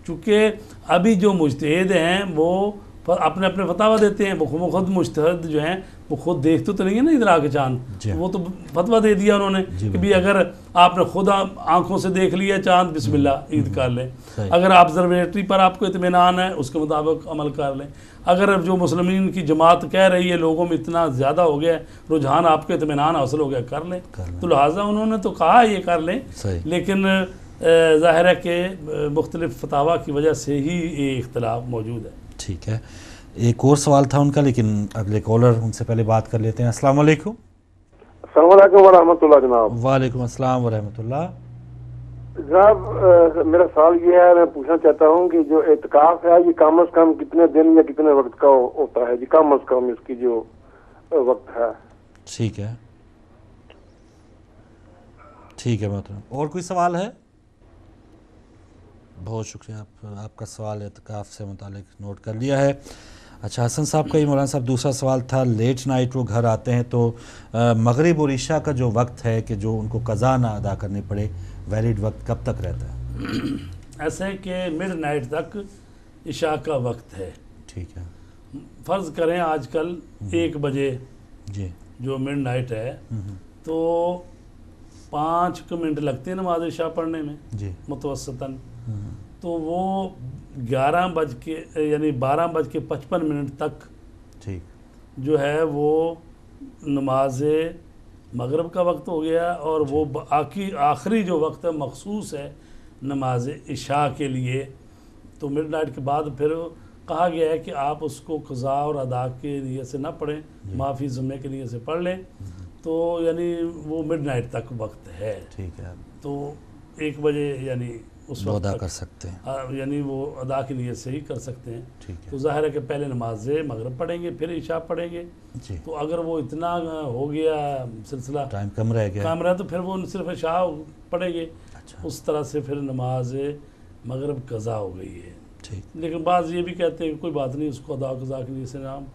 चूँकि अभी जो मुजतहिद हैं वो अपने अपने फतवा देते हैं, वो खुद मुजतहिद जो हैं वो खुद देखते तो नहीं है ना इधर आके चांद, वो तो फतवा दे दिया उन्होंने कि भाई अगर आपने खुद आंखों से देख लिया चांद बिस्मिल्लाह ईद कर लें, अगर ऑब्जर्वेटरी पर आपको इत्मीनान है उसके मुताबिक अमल कर लें, अगर जो मुस्लिमीन की जमात कह रही है लोगों में इतना ज़्यादा हो गया रुझान आपको इत्मीनान हासिल हो गया कर लें, तो लिहाजा उन्होंने तो कहा ये कर लें, लेकिन ज़ाहिर है कि मुख्तलिफ फतावा की वजह से ही ये इख्तलाफ मौजूद है। ठीक है, एक और सवाल था उनका लेकिन अगले कॉलर उनसे पहले बात कर लेते हैं। अस्सलाम वालेकुम। अस्सलाम वालेकुम व रहमतुल्लाह जनाब। वालेकुम अस्सलाम व रहमतुल्लाह। जनाब मेरा सवाल ये है, मैं पूछना चाहता हूँ कि जो एतकाफ है ये कम से कम कितने दिन या कितने वक्त का होता है जी, कम से कम इसकी जो वक्त है। ठीक है, ठीक है मोहतरम। और कोई सवाल है? बहुत शुक्रिया, आपका सवाल एतकाफ़ से मुतालिक नोट कर लिया है। अच्छा, हसन साहब का ही मौलाना साहब दूसरा सवाल था, लेट नाइट वो घर आते हैं तो मगरिब और इशा का जो वक्त है कि जो उनको कज़ा ना अदा करनी पड़े, वैलिड वक्त कब तक रहता है? ऐसे है कि मिड नाइट तक इशा का वक्त है। ठीक है, फ़र्ज़ करें आजकल 1 बजे जी जो मिड नाइट है तो 5 मिनट लगते हैं नमाज इशा पढ़ने में जी मुतवस्सतन, तो वो 12:55 तक ठीक जो है वो नमाज मगरिब का वक्त हो गया, और वो आखिरी जो वक्त है मखसूस है नमाज इशा के लिए, तो मिड नाइट के बाद फिर कहा गया है कि आप उसको क़ज़ा और अदा के लिए से ना पढ़ें, माफ़ी ज़ुम्मे के लिए से पढ़ लें, तो यानी वो मिड नाइट तक वक्त है। ठीक है, तो 1 बजे यानी उस वक्त अदा कर सकते हैं, यानी वो अदा की नीयत से ही कर सकते हैं। ठीक है, तो ज़ाहिर है कि पहले नमाज मगरिब पढ़ेंगे फिर इशा पढ़ेंगे जी। तो अगर वो इतना हो गया सिलसिला टाइम कम रह गया तो फिर वो सिर्फ इशा पढ़ेंगे। अच्छा, उस तरह से फिर नमाज मगरिब कज़ा हो गई है। ठीक, लेकिन बाज़ ये भी कहते हैं कि कोई बात नहीं, उसको अदा कज़ा के लिए से नाम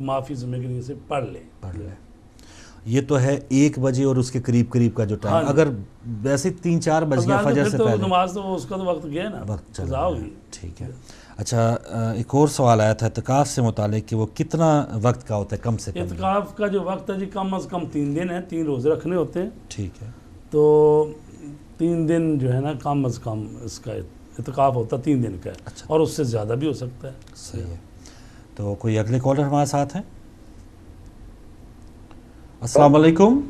माफ़ी ज़ुम्मे के लिए से पढ़ ले। ये तो है 1 बजे और उसके करीब करीब का जो टाइम, अगर वैसे 3-4 बज गया फजर से पहले नमाज तो उसका तो वक्त गया ना, वक्त चला कज़ा होगी। ठीक है। अच्छा, एक और सवाल आया था इत्काफ से मुतालिक कि वो कितना वक्त का होता है कम से कम? इत्काफ का जो वक्त है जी कम से कम 3 दिन है, 3 रोज़े रखने होते हैं। ठीक है, तो 3 दिन जो है ना कम से कम इसका इत्काफ होता 3 दिन का है। अच्छा, और उससे ज़्यादा भी हो सकता है। सही है। तो कोई अगले कॉलर हमारे साथ हैं? अस्सलाम वालेकुम।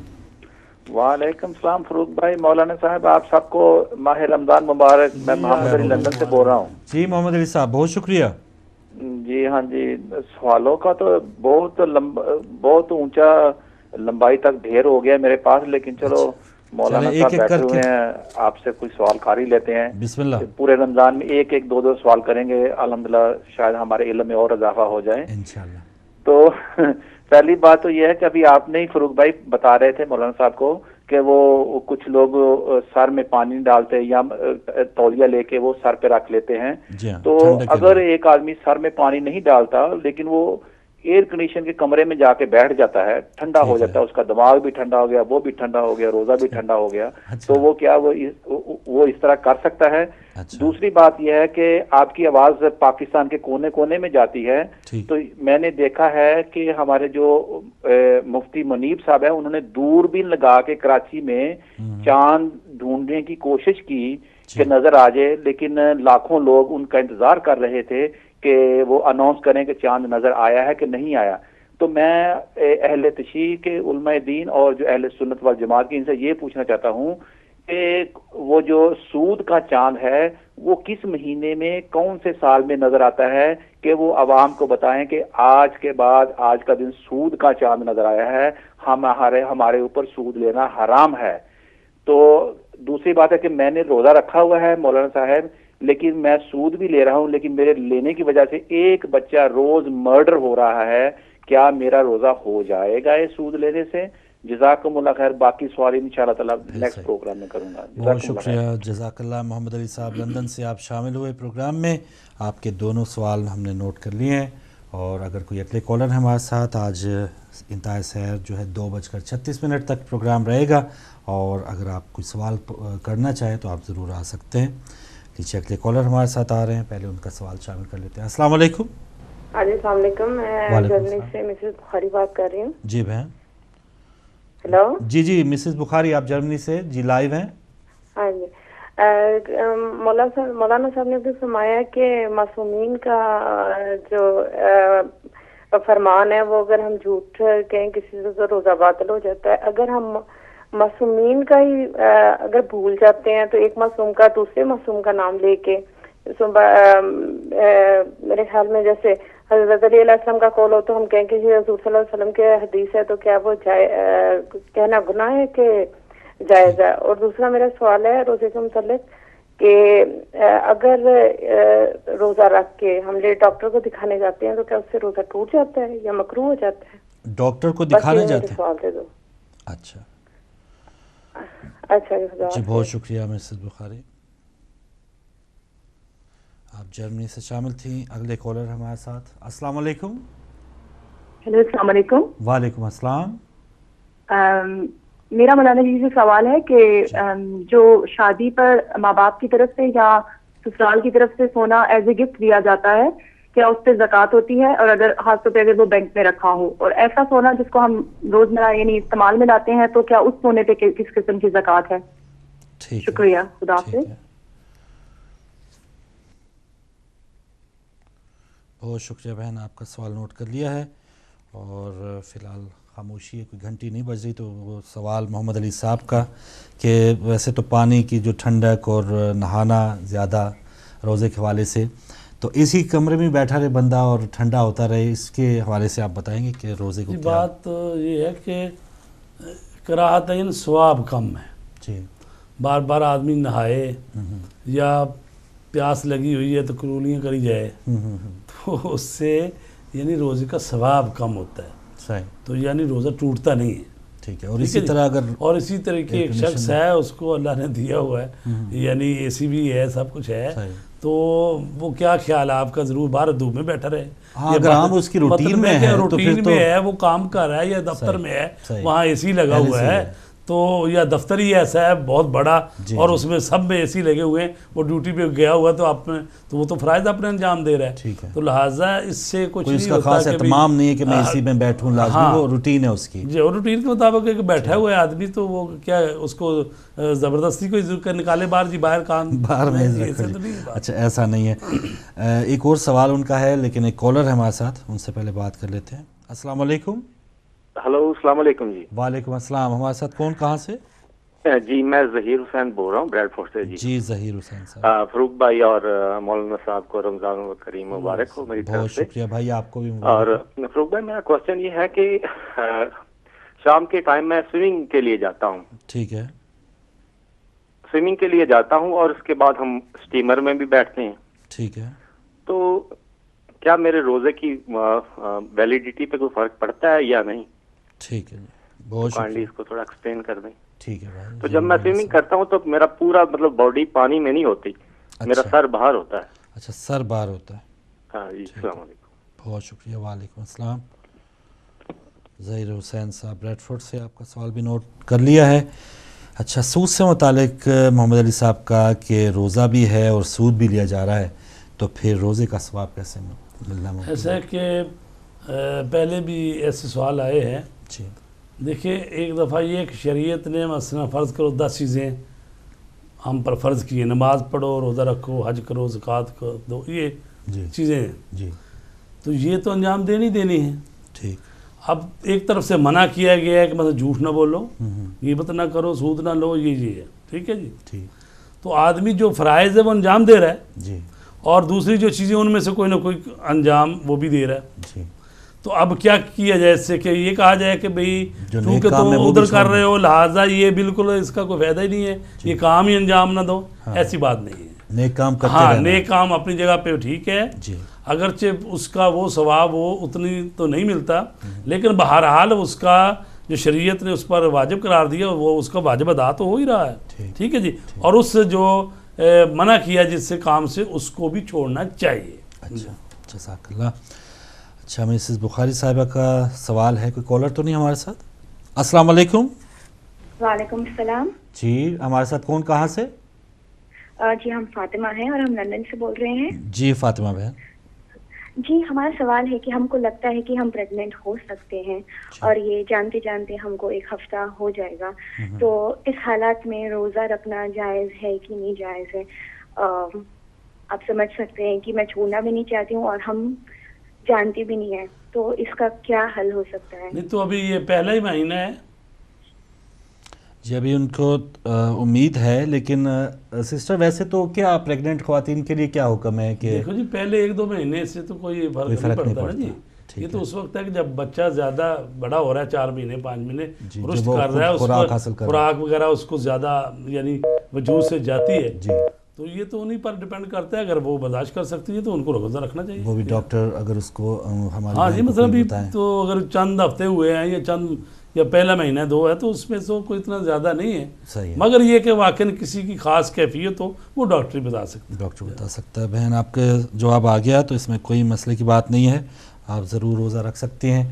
वालेकुम सलाम फरूक भाई। मौलाना साहब आप सबको माह रमजान मुबारक। मैं मोहम्मद अली लंदन से बोल रहा हूँ। जी मोहम्मद अली साहब बहुत शुक्रिया। जी हाँ जी, सवालों का तो बहुत ऊंचा लंबाई तक ढेर हो गया मेरे पास, लेकिन चलो मौलाना चले साहब एक-एक बैठे हुए करके। हैं, आपसे कुछ सवाल कर ही लेते हैं। बिस्मिल्लाह। पूरे रमजान में एक एक दो दो सवाल करेंगे, अल्हम्दुलिल्लाह शायद हमारे इल्म में और इजाफा हो जाए इंशाल्लाह। तो पहली बात तो यह है कि अभी आपने ही फरूक भाई बता रहे थे मौलाना साहब को कि वो कुछ लोग सर में पानी डालते हैं या तौलिया लेके वो सर पे रख लेते हैं। जी हाँ, तो ठंडक के अगर लिए। एक आदमी सर में पानी नहीं डालता लेकिन वो एयर कंडीशन के कमरे में जाके बैठ जाता है, ठंडा ठीक हो है। जाता है, उसका दिमाग भी ठंडा हो गया, वो भी ठंडा हो गया, रोजा भी ठंडा हो गया, अच्छा। तो वो क्या वो इस तरह कर सकता है? अच्छा। दूसरी बात यह है कि आपकी आवाज पाकिस्तान के कोने कोने में जाती है, ठीक। तो मैंने देखा है कि हमारे जो मुफ्ती मुनीब साहब है उन्होंने दूरबीन लगा के कराची में चांद ढूंढने की कोशिश की कि नजर आ जाए, लेकिन लाखों लोग उनका इंतजार कर रहे थे कि वो अनाउंस करें कि चांद नजर आया है कि नहीं आया। तो मैं अहले तशरीह के उलमाए दीन और जो अहले सुन्नत वल जमात की इनसे ये पूछना चाहता हूँ कि वो जो सूद का चांद है वो किस महीने में कौन से साल में नजर आता है, कि वो आवाम को बताएं कि आज के बाद आज का दिन सूद का चांद नजर आया है, हमारे ऊपर सूद लेना हराम है। तो दूसरी बात है कि मैंने रोजा रखा हुआ है मौलाना साहब, लेकिन मैं सूद भी ले रहा हूं, लेकिन मेरे लेने की वजह से एक बच्चा रोज मर्डर हो रहा है, क्या मेरा रोजा हो जाएगा ये सूद लेने से? जज़ाकुमुल्लाह खैर, बाकी सवाल इंशाअल्लाह ताला नेक्स्ट प्रोग्राम में करूंगा। बहुत शुक्रिया, जज़ाकल्लाह। मोहम्मद अली साहब लंदन से आप शामिल हुए प्रोग्राम में, आपके दोनों सवाल हमने नोट कर लिए हैं। और अगर कोई अगले कॉलर है हमारे साथ, आज इंतहा सहर जो है 2:36 तक प्रोग्राम रहेगा, और अगर आप कोई सवाल करना चाहें तो आप ज़रूर आ सकते हैं। नीचे अगले कॉलर हमारे साथ आ रहे हैं, पहले उनका सवाल शामिल कर लेते हैं। अस्सलाम वालेकुम। अस्सलाम वालेकुम, मैं जर्मनी से मिसेस बुखारी बात कर रही हूँ। जी बहन। हेलो। जी मिसेस बुखारी, आप जर्मनी से जी लाइव हैं। हाँ जी। मौलाना साहब ने भी फरमाया कि मासूमीन का जो फरमान है वो अगर हम झूठ कहें किसी से तो रोजा बातिल हो जाता है। अगर हम मासूमीन का ही अगर भूल जाते हैं तो एक मासूम का दूसरे मासूम का नाम लेके, मेरे ख्याल में जैसे हज़रत अली अलैहिस्सलाम का कौल हो तो हम कहें कि ये हज़ूर सल्लल्लाहु अलैहि वसल्लम के हदीस है, तो क्या वो कहना गुनाह है कि जायज़ है? और दूसरा मेरा सवाल है रोजे के मुताल्लिक कि अगर रोजा रख के हम ले डॉक्टर को दिखाने जाते हैं तो क्या उससे रोजा टूट जाता है या मकरूह हो जाता है? डॉक्टर को दिखाने जाते हैं? सवाल दे दो। अच्छा जी, बहुत शुक्रिया मिसेस बुखारी, आप जर्मनी से शामिल थी। अगले कॉलर हमारे साथ। अस्सलाम वालेकुम। हेलो, अस्सलाम वालेकुम। वालेकुम अस्सलाम। मेरा मौलाना जी से सवाल है कि जो शादी पर माँ बाप की तरफ से या ससुराल की तरफ से सोना एज ए गिफ्ट दिया जाता है, क्या उस पर ज़कात होती है? और अगर खासतौर पे अगर वो बैंक में रखा हो, और ऐसा सोना जिसको हम रोजमर्रा यानी इस्तेमाल में लाते हैं, तो क्या उस सोने पे किस किस्म की ज़कात है? ठीक, शुक्रिया, खुदा हाफिज़। बहुत शुक्रिया बहन, आपका सवाल नोट कर लिया है। और फ़िलहाल खामोशी है, कोई घंटी नहीं बज रही, तो वो सवाल मोहम्मद अली साहब का कि वैसे तो पानी की जो ठंडक और नहाना ज़्यादा रोज़े के हवाले से, तो इसी कमरे में बैठा रहे बंदा और ठंडा होता रहे, इसके हवाले से आप बताएंगे कि रोज़े को क्या? बात ये है कि कराहतन सवाब कम है जी। बार बार आदमी नहाए या प्यास लगी हुई है तो करूलियाँ करी जाए, तो उससे यानी रोज़े का सवाब कम होता है। सही। तो यानी रोज़ा टूटता नहीं है। ठीक है। और इसी तरह अगर और इसी तरह की एक शख्स है, उसको अल्लाह ने दिया हुआ है, यानी एसी भी है, सब कुछ है, तो वो क्या ख्याल है आपका? जरूर बाहर धूप में बैठा रहे। हाँ, अगर हम उसकी रूटीन में है, रूटीन में है, वो काम कर रहा है या दफ्तर में है, वहाँ एसी लगा हुआ है, तो या दफ्तर ही ऐसा है बहुत बड़ा और उसमें सब में एसी लगे हुए हैं, वो ड्यूटी पे गया हुआ तो आप में तो वो तो फ़राइज़ अपने अंजाम दे रहा है। ठीक है। तो लिहाजा इससे कुछ नहीं होता खास एहतमाम नहीं है कि मैं एसी में बैठूं, लाज़मी वो रूटीन है उसकी। जी, और रूटीन के मुताबिक एक बैठा हुआ है आदमी, तो वो क्या उसको ज़बरदस्ती को निकाले बाहर जी बाहर काम बाहर में। अच्छा, ऐसा नहीं है। एक और सवाल उनका है, लेकिन एक कॉलर है हमारे साथ, उनसे पहले बात कर लेते हैं। अस्सलाम वालेकुम। हेलो, अस्सलाम वालेकुम जी। वालेकुम अस्सलाम। हमारे साथ कौन, कहाँ से? जी, मैं ज़हीर हुसैन बोल रहा हूँ ब्रैडफोर्ड से। जी ज़हीर हुसैन साहब। फरूक भाई और मौलाना साहब को रमज़ान करीम मुबारक हो मेरी तरफ से। बहुत शुक्रिया भाई, आपको भी और मुबारक। फरूक भाई, मेरा क्वेश्चन ये है कि शाम के टाइम मैं स्विमिंग के लिए जाता हूँ। ठीक है। स्विमिंग के लिए जाता हूँ और उसके बाद हम स्टीमर में भी बैठते हैं। ठीक है। तो क्या मेरे रोजे की वैलिडिटी पे कोई फर्क पड़ता है या नहीं? ठीक है, बहुत काइंडली इसको थोड़ा एक्सप्लेन कर दें। ठीक है भाई। तो जब मैं स्विमिंग करता हूँ तो मेरा पूरा मतलब बॉडी पानी में नहीं होती। अच्छा। मेरा सर बाहर होता है। अच्छा, सर बाहर होता है। हाँ जी, अस्सलाम वालेकुम। बहुत शुक्रिया। वालेकुम अस्सलाम। ज़हीर हुसैन साहब ब्रैडफोर्ड से, आपका सवाल भी नोट कर लिया है। अच्छा, सूद से मुतालिक मोहम्मद अली साहब का कि रोज़ा भी है और सूद भी लिया जा रहा है, तो फिर रोज़े का सवाब कैसे मिलना मुमकिन? ऐसा है कि पहले भी ऐसे सवाल आए हैं जी। देखिए, एक दफ़ा ये कि शरीयत ने मसला फ़र्ज़ करो 10 चीज़ें हम पर फ़र्ज़ किए, नमाज पढ़ो, रोज़ा रखो, हज करो, ज़कात दो, ये चीज़ें जी। तो ये तो अंजाम देनी है। ठीक। अब एक तरफ से मना किया गया है कि मतलब झूठ ना बोलो, गिबत ना करो, सूद ना लो, ये है। ठीक है जी। ठीक। तो आदमी जो फ़राइज़ है वो अंजाम दे रहा है जी, और दूसरी जो चीज़ें उनमें से कोई ना कोई अंजाम वो भी दे रहा है जी। तो अब क्या किया जाए इससे कि ये कहा जाए कि भाई चूँकि तुम वो उधर कर रहे हो लिहाजा ये बिल्कुल इसका कोई फ़ायदा ही नहीं है, ये काम ही अंजाम ना दो। हाँ। ऐसी बात नहीं है। नेक काम करते हाँ, रहना। नेक काम अपनी जगह पे ठीक है जी। अगरचे उसका वो सवाब वो उतनी तो नहीं मिलता, लेकिन बहरहाल उसका जो शरीयत ने उस पर वाजिब करार दिया वो उसका वाजिब अदा तो हो ही रहा है। ठीक है जी। और उससे जो मना किया जिससे काम से उसको भी छोड़ना चाहिए। अच्छा, जज़ाकल्लाह। अच्छा, मिसेस बुखारी साहिबा का सवाल है। कोई कॉलर तो नहीं हमारे साथ? अस्सलाम वालेकुम। वालेकुम सलाम। जी, हमारे साथ कौन, कहाँ से? जी, हम फातिमा हैं और हम लंदन से बोल रहे हैं। जी फातिमा बहन। जी, हमारा सवाल है कि हमको लगता है कि हम प्रेग्नेंट हो सकते हैं और ये जानते जानते हमको 1 हफ्ता हो जाएगा, तो इस हालात में रोज़ा रखना जायज़ है कि नहीं जायज़ है? आप समझ सकते हैं कि मैं छोड़ना भी नहीं चाहती हूँ और हम जानती भी नहीं है, तो इसका क्या हल हो सकता है? नहीं तो अभी ये पहला ही महीना है जी, अभी उनको उम्मीद है, लेकिन सिस्टर वैसे तो क्या प्रेग्नेंट ख्वातीन के लिए क्या हुक्म है कि देखो जी, पहले 1-2 महीने से तो कोई फर्क नहीं पड़ता ना जी। ये तो उस वक्त है कि जब बच्चा ज़्यादा बड़ा हो रहा है, 4 महीने 5 महीने रुश्त कर रहा है, उसको खुराक वगैरह उसको ज़्यादा यानी वजूद से जाती है जी, तो ये तो उन्हीं पर डिपेंड करता है। अगर वो बर्दाश्त कर सकती है तो उनको रोज़ा रखना चाहिए। वो भी डॉक्टर अगर उसको हमारे हाँ जी, मतलब अभी तो अगर चंद हफ्ते हुए हैं या चंद या पहला महीना 2 है तो उसमें तो कोई इतना ज़्यादा नहीं है। सही है। मगर ये कि वाकई किसी की खास कैफियत हो वो डॉक्टर बता सकते हैं। डॉक्टर बता सकता है। बहन, आपके जवाब आ गया तो इसमें कोई मसले की बात नहीं है, आप ज़रूर रोज़ा रख सकते हैं।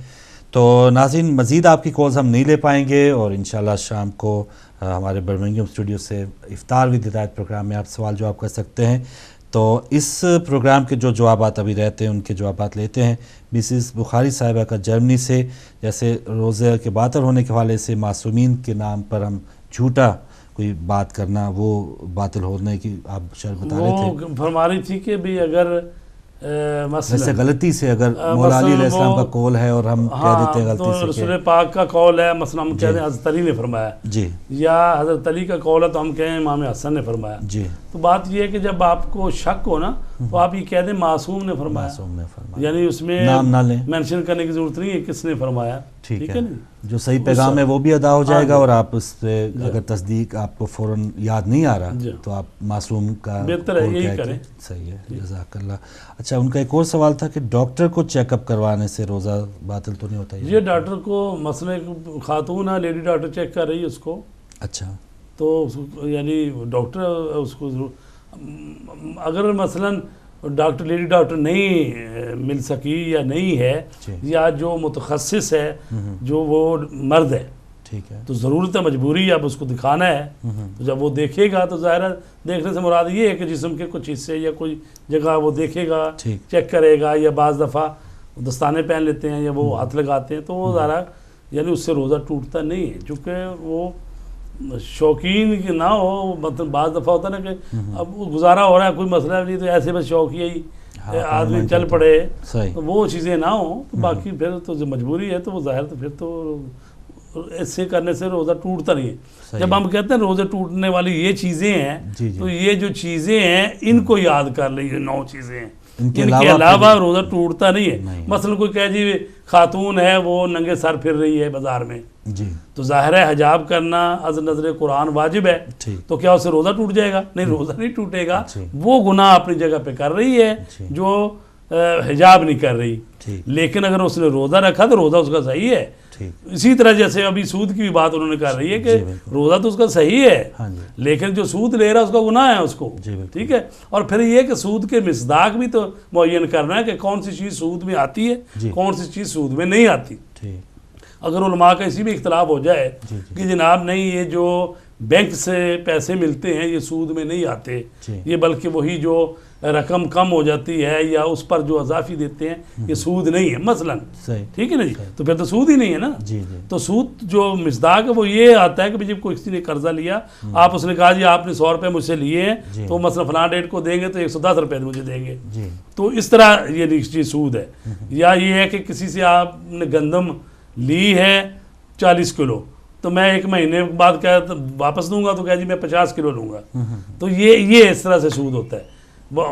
तो नाज़रीन, मज़ीद आपकी कॉल्स हम नहीं ले पाएंगे और इंशाल्लाह शाम को हमारे बर्मिंघम स्टूडियो से इफ्तार विद हिदायत प्रोग्राम में आप सवाल जवाब कर सकते हैं। तो इस प्रोग्राम के जो जवाबात अभी रहते हैं उनके जवाबात लेते हैं। मिसेस बुखारी साहिबा का जर्मनी से, जैसे रोज़े के बातर होने के हवाले से मासूमीन के नाम पर हम झूठा कोई बात करना, वो बातिल होने की आप शायद बता रहे थे। वो फरमा रही थी कि भाई अगर वैसे गलती से अगर मौला अली अलैहिस्सलाम का कौल है और हम कह देते हैं गलती तो से रसूल पाक का कौल है, मसलन हम कह रहे हैं हज़रत अली ने फरमाया जी, या हज़रत अली का कौल है तो हम कहें इमाम हसन ने फरमाया जी। तो बात यह है कि जब आपको शक हो ना तो आप ये कह दें मासूम ने फरमाया, यानी उसमें नाम ना लें, मेंशन करने की जरूरत नहीं है किसने फरमाया। ठीक है नहीं? जो सही पैगाम है वो भी अदा हो जाएगा और आप उस पर अगर तस्दीक आपको फ़ौरन याद नहीं आ रहा तो आप मासूम का बेहतर है यही करें। सही है, जज़ाकल्लाह। अच्छा, उनका एक और सवाल था कि डॉक्टर को चेकअप करवाने से रोज़ा बातिल तो नहीं होता? ये डॉक्टर को मसले खातून है, लेडी डॉक्टर चेक कर रही है उसको। अच्छा, तो यानी डॉक्टर उसको अगर मसलन डॉक्टर लेडी डॉक्टर नहीं मिल सकी या नहीं है या जो मुतखस्सिस है जो वो मर्द है, ठीक है, तो ज़रूरत है मजबूरी अब उसको दिखाना है। तो जब वो देखेगा तो ज़ाहिर है देखने से मुराद ये है कि जिस्म के कुछ हिस्से या कोई जगह वो देखेगा, चेक करेगा, या बाज़ दफ़ा दस्ताने पहन लेते हैं या वो हाथ लगाते हैं तो वो ज़रा यानी उससे रोज़ा टूटता नहीं है, चूँकि वो शौकीन ना हो। मतलब बाज़ दफ़ा होता है ना कि अब वो गुजारा हो रहा है, कोई मसला नहीं, तो ऐसे बस शौक ही आदमी चल पड़े, सही। तो वो चीज़ें ना हो, तो बाकी फिर तो जो मजबूरी है तो वो ज़ाहिर, तो फिर तो ऐसे करने से रोज़ा टूटता नहीं है। जब हम कहते हैं रोज़े टूटने वाली ये चीज़ें हैं, तो ये जो चीज़ें हैं इनको याद कर लीजिए, 9 चीज़ें हैं, इनके अलावा रोज़ा टूटता नहीं है। मसलन कोई कह जी खातून है वो नंगे सर फिर रही है बाजार में जी, तो जाहिर है हिजाब करना अज़ नज़र कुरान वाजिब है, तो क्या उससे रोज़ा टूट जाएगा? नहीं, रोज़ा नहीं टूटेगा। वो गुनाह अपनी जगह पे कर रही है जो हिजाब नहीं कर रही, लेकिन अगर उसने रोज़ा रखा तो रोज़ा उसका सही है। इसी तरह जैसे अभी सूद की भी बात उन्होंने कर रही है कि रोज़ा तो उसका सही है, लेकिन जो सूद ले रहा है उसका गुनाह है उसको, ठीक है। और फिर ये कि सूद के मिसदाक भी तो मुअय्यन करना है कि कौन सी चीज़ सूद में आती है, कौन सी चीज़ सूद में नहीं आती। अगर उलमा का इसी में इख्तलाफ हो जाए कि जनाब नहीं, ये जो बैंक से पैसे मिलते हैं ये सूद में नहीं आते, ये बल्कि वही जो रकम कम हो जाती है या उस पर जो अजाफी देते हैं ये सूद नहीं है मसलन, ठीक है ना जी, तो फिर तो सूद ही नहीं है ना। तो सूद जो मिसदाक है वो ये आता है कि जब कोई किसी ने कर्जा लिया, आप उसने कहा जी आपने 100 रुपये मुझसे लिए हैं, तो मसलन फलां डेट को देंगे तो 110 रुपये मुझे देंगे, तो इस तरह ये सूद है। या ये है कि किसी से आपने गंदम ली है 40 किलो, तो मैं 1 महीने बाद क्या वापस दूंगा, तो क्या जी मैं 50 किलो लूँगा, तो ये इस तरह से सूद होता है।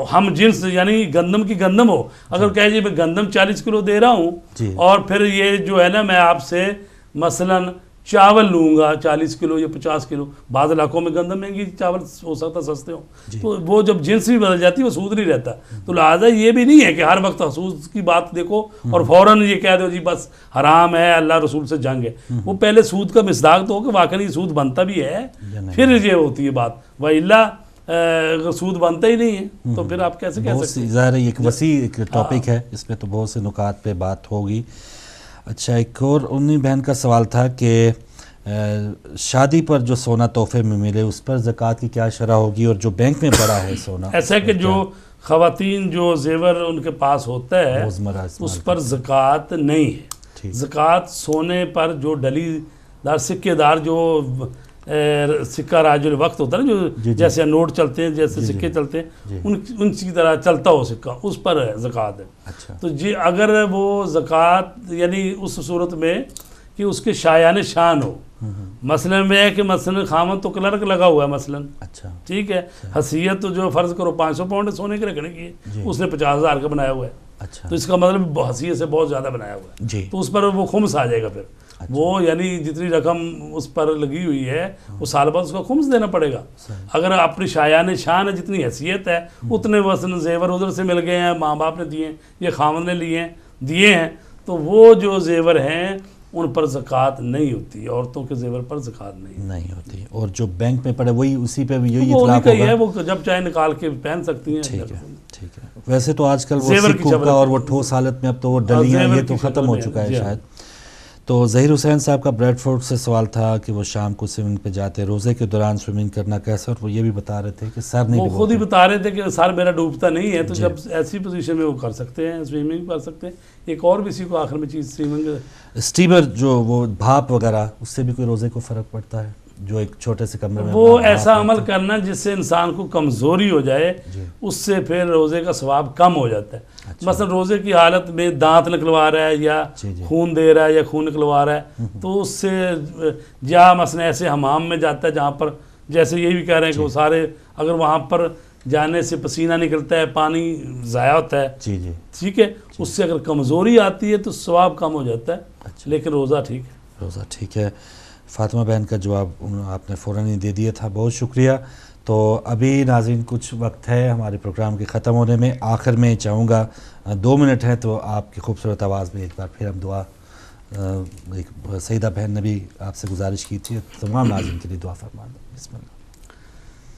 हम जिन्स यानी गंदम की गंदम हो, अगर कहे जी मैं गंदम 40 किलो दे रहा हूँ और फिर ये जो है ना मैं आपसे मसलन चावल लूँगा 40 किलो या 50 किलो, बाद इलाकों में गंदम महंगी, चावल हो सकता सस्ते हो, तो वो जब जिन्स भी बदल जाती है वो सूद नहीं रहता। तो लिहाजा ये भी नहीं है कि हर वक्त सूद की बात देखो और फ़ौरन ये कह दो जी बस हराम है, अल्लाह रसूल से जंग है। वो पहले सूद का मिसदाक तो हो कि वाकई सूद बनता भी है, फिर ये होती है बात, वइल्ला अगर सूद बनता ही नहीं है तो फिर आप कैसे कह सकते हैं। ज़ाहिर है एक वसी एक टॉपिक है, इसमें तो बहुत से नुकात पे बात होगी। अच्छा, एक और उन्हीं बहन का सवाल था कि शादी पर जो सोना तोहफे में मिले उस पर ज़कात की क्या शरह होगी, और जो बैंक में पड़ा है सोना, ऐसा कि जो ख़वातीन जो जेवर उनके पास होता है उस पर ज़कात नहीं है। ज़कात सोने पर जो डलीदार सिक्केदार जो सिक्का राजुल वक्त होता है ना, जो जैसे नोट चलते हैं, जैसे सिक्के चलते हैं, उनकी तरह चलता हो सिक्का, उस पर ज़कात है। अच्छा। तो जी अगर वो ज़कात यानी उस सूरत में कि उसके शायान शान हो, मसलन में है कि मसलन खामन तो क्लर्क लगा हुआ है मसलन, अच्छा ठीक है, हसीयत तो जो फ़र्ज़ करो 500 पाउंड सोने के रखने की है, उसने 50,000 का बनाया हुआ है, अच्छा, तो इसका मतलब हसीयत से बहुत ज़्यादा बनाया हुआ है, तो उस पर वो खुम्स आ जाएगा फिर। अच्छा। वो यानी जितनी रकम उस पर लगी हुई है वो साल बाद उसका खुम्स देना पड़ेगा। अगर अपनी शायान शान है, जितनी हैसियत है उतने वसन जेवर उधर से मिल गए हैं, माँ बाप ने दिए हैं, ये खामन ने दिए हैं, तो वो जो जेवर हैं उन पर ज़कात नहीं होती, औरतों के जेवर पर ज़कात नहीं होती। और जो बैंक में पड़े वही उसी पे भी यही इतलाक़ होगा है, वो जब चाहे निकाल के पहन सकती हैं। ठीक है। वैसे तो आजकल वो सिक्कों का और वो ठोस हालत में अब तो वो डलियाँ ये तो ख़त्म हो चुका है शायद। तो ज़हीर हुसैन साहब का ब्रेडफोर्ड से सवाल था कि वो शाम को स्विमिंग पे जाते, रोज़े के दौरान स्विमिंग करना कैसा, और वो ये भी बता रहे थे कि सर नहीं, वो खुद ही बता रहे थे कि सर मेरा डूबता नहीं है, तो जब ऐसी पोजीशन में वो कर सकते हैं, स्विमिंग कर सकते हैं। एक और भी इसी को आखिर में चीज़ स्विमिंग स्टीमर जो वो भाप वगैरह, उससे भी कोई रोज़े को फ़र्क पड़ता है, जो एक छोटे से कमरे में वो ऐसा अमल करना जिससे इंसान को कमज़ोरी हो जाए, उससे फिर रोज़े का सवाब कम हो जाता है। अच्छा। मसलन रोज़े की हालत में दांत निकलवा रहा है या खून दे रहा है या खून निकलवा रहा है, तो उससे या मसलन ऐसे हमाम में जाता है जहाँ पर जैसे यही भी कह रहे हैं कि वो सारे अगर वहाँ पर जाने से पसीना निकलता है, पानी ज़ाया होता है, ठीक है, उससे अगर कमज़ोरी आती है तो सवाब कम हो जाता है। अच्छा। लेकिन रोज़ा ठीक है, रोज़ा ठीक है। फ़ातिमा बहन का जवाब आपने फ़ौरन ही दे दिया था, बहुत शुक्रिया। तो अभी नाज़रीन कुछ वक्त है हमारे प्रोग्राम के ख़त्म होने में, आखिर में चाहूँगा 2 मिनट है तो आपकी खूबसूरत आवाज़ में एक बार फिर हम दुआ, एक सईदा बहन ने भी आपसे गुजारिश की थी, तमाम नाज़रीन के लिए दुआ फरमा दो।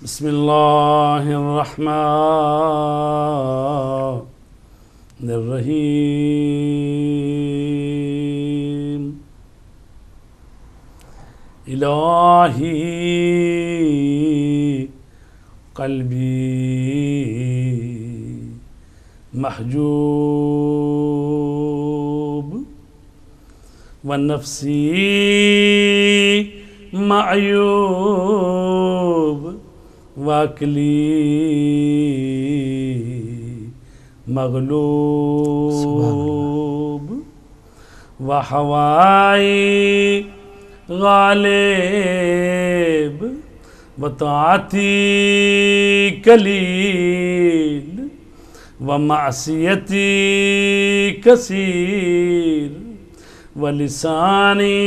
बिस्मिल्लाहिर्रहमानिर्रहीम। इलाही क़ल्बी महजूब व नफ्सी मायूब वाकली मगलूब व हवाई गालिब व ताती कलील व मासियती कसीर व लिसानी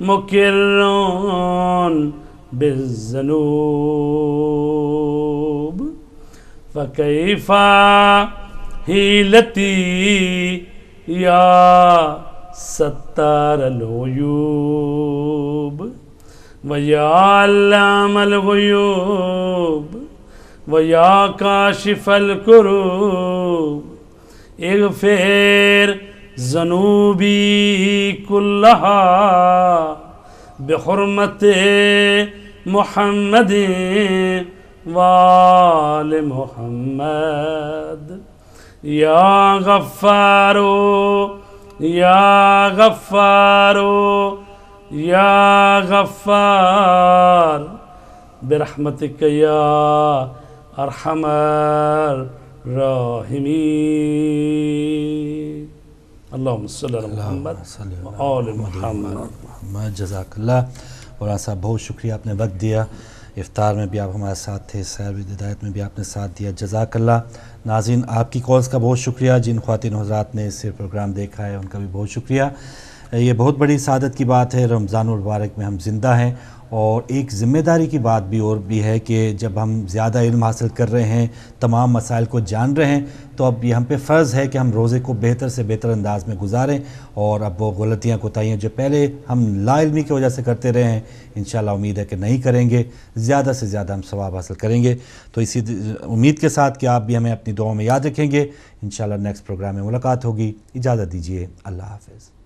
मुकिर्रोन बिज़्ज़नूब फ़कैफ़ा हीलती या सत्तार अलग़यूब व या अल्लामल ग़ुयूब व या काशिफ़ल कुरूब इग़फ़िर ज़नूबी कुल्लहा बिहुर्मते मुहम्मदिन वाल मुहम्मद या गफ़्फ़ारो या गफ़्फ़ारो या गफ़्फ़ार बिरहमतिक या अरहमर राहिमीन। अल्लाहुम्मा सल्लि अला मुहम्मद व आल मुहम्मद। जज़ाकल्लाह। मौलाना साहब बहुत शुक्रिया, आपने वक्त दिया। इफ्तार में भी आप हमारे साथ थे, सैर हिदायत में भी आपने साथ दिया, जज़ाकल्लाह। नाज़रीन आपकी कॉल्स का बहुत शुक्रिया। जिन ख़वातीन हज़रात ने इस प्रोग्राम देखा है उनका भी बहुत शुक्रिया। ये बहुत बड़ी सादत की बात है, रमज़ानुल मुबारक में हम ज़िंदा हैं। और एक ज़िम्मेदारी की बात भी और भी है कि जब हम ज़्यादा इल्म हासिल कर रहे हैं, तमाम मसाइल को जान रहे हैं, तो अब ये हम पे फ़र्ज़ है कि हम रोज़े को बेहतर से बेहतर अंदाज़ में गुजारें। और अब वो गलतियाँ कोताहियाँ जो पहले हम लाइल्मी की वजह से करते रहे हैं, इंशाअल्लाह उम्मीद है कि नहीं करेंगे, ज़्यादा से ज़्यादा हम सवाब हासिल करेंगे। तो इसी उम्मीद के साथ कि आप भी हमें अपनी दुआओं में याद रखेंगे। इंशाअल्लाह नेक्स्ट प्रोग्राम में मुलाकात होगी। इजाज़त दीजिए, अल्लाह हाफ़िज़।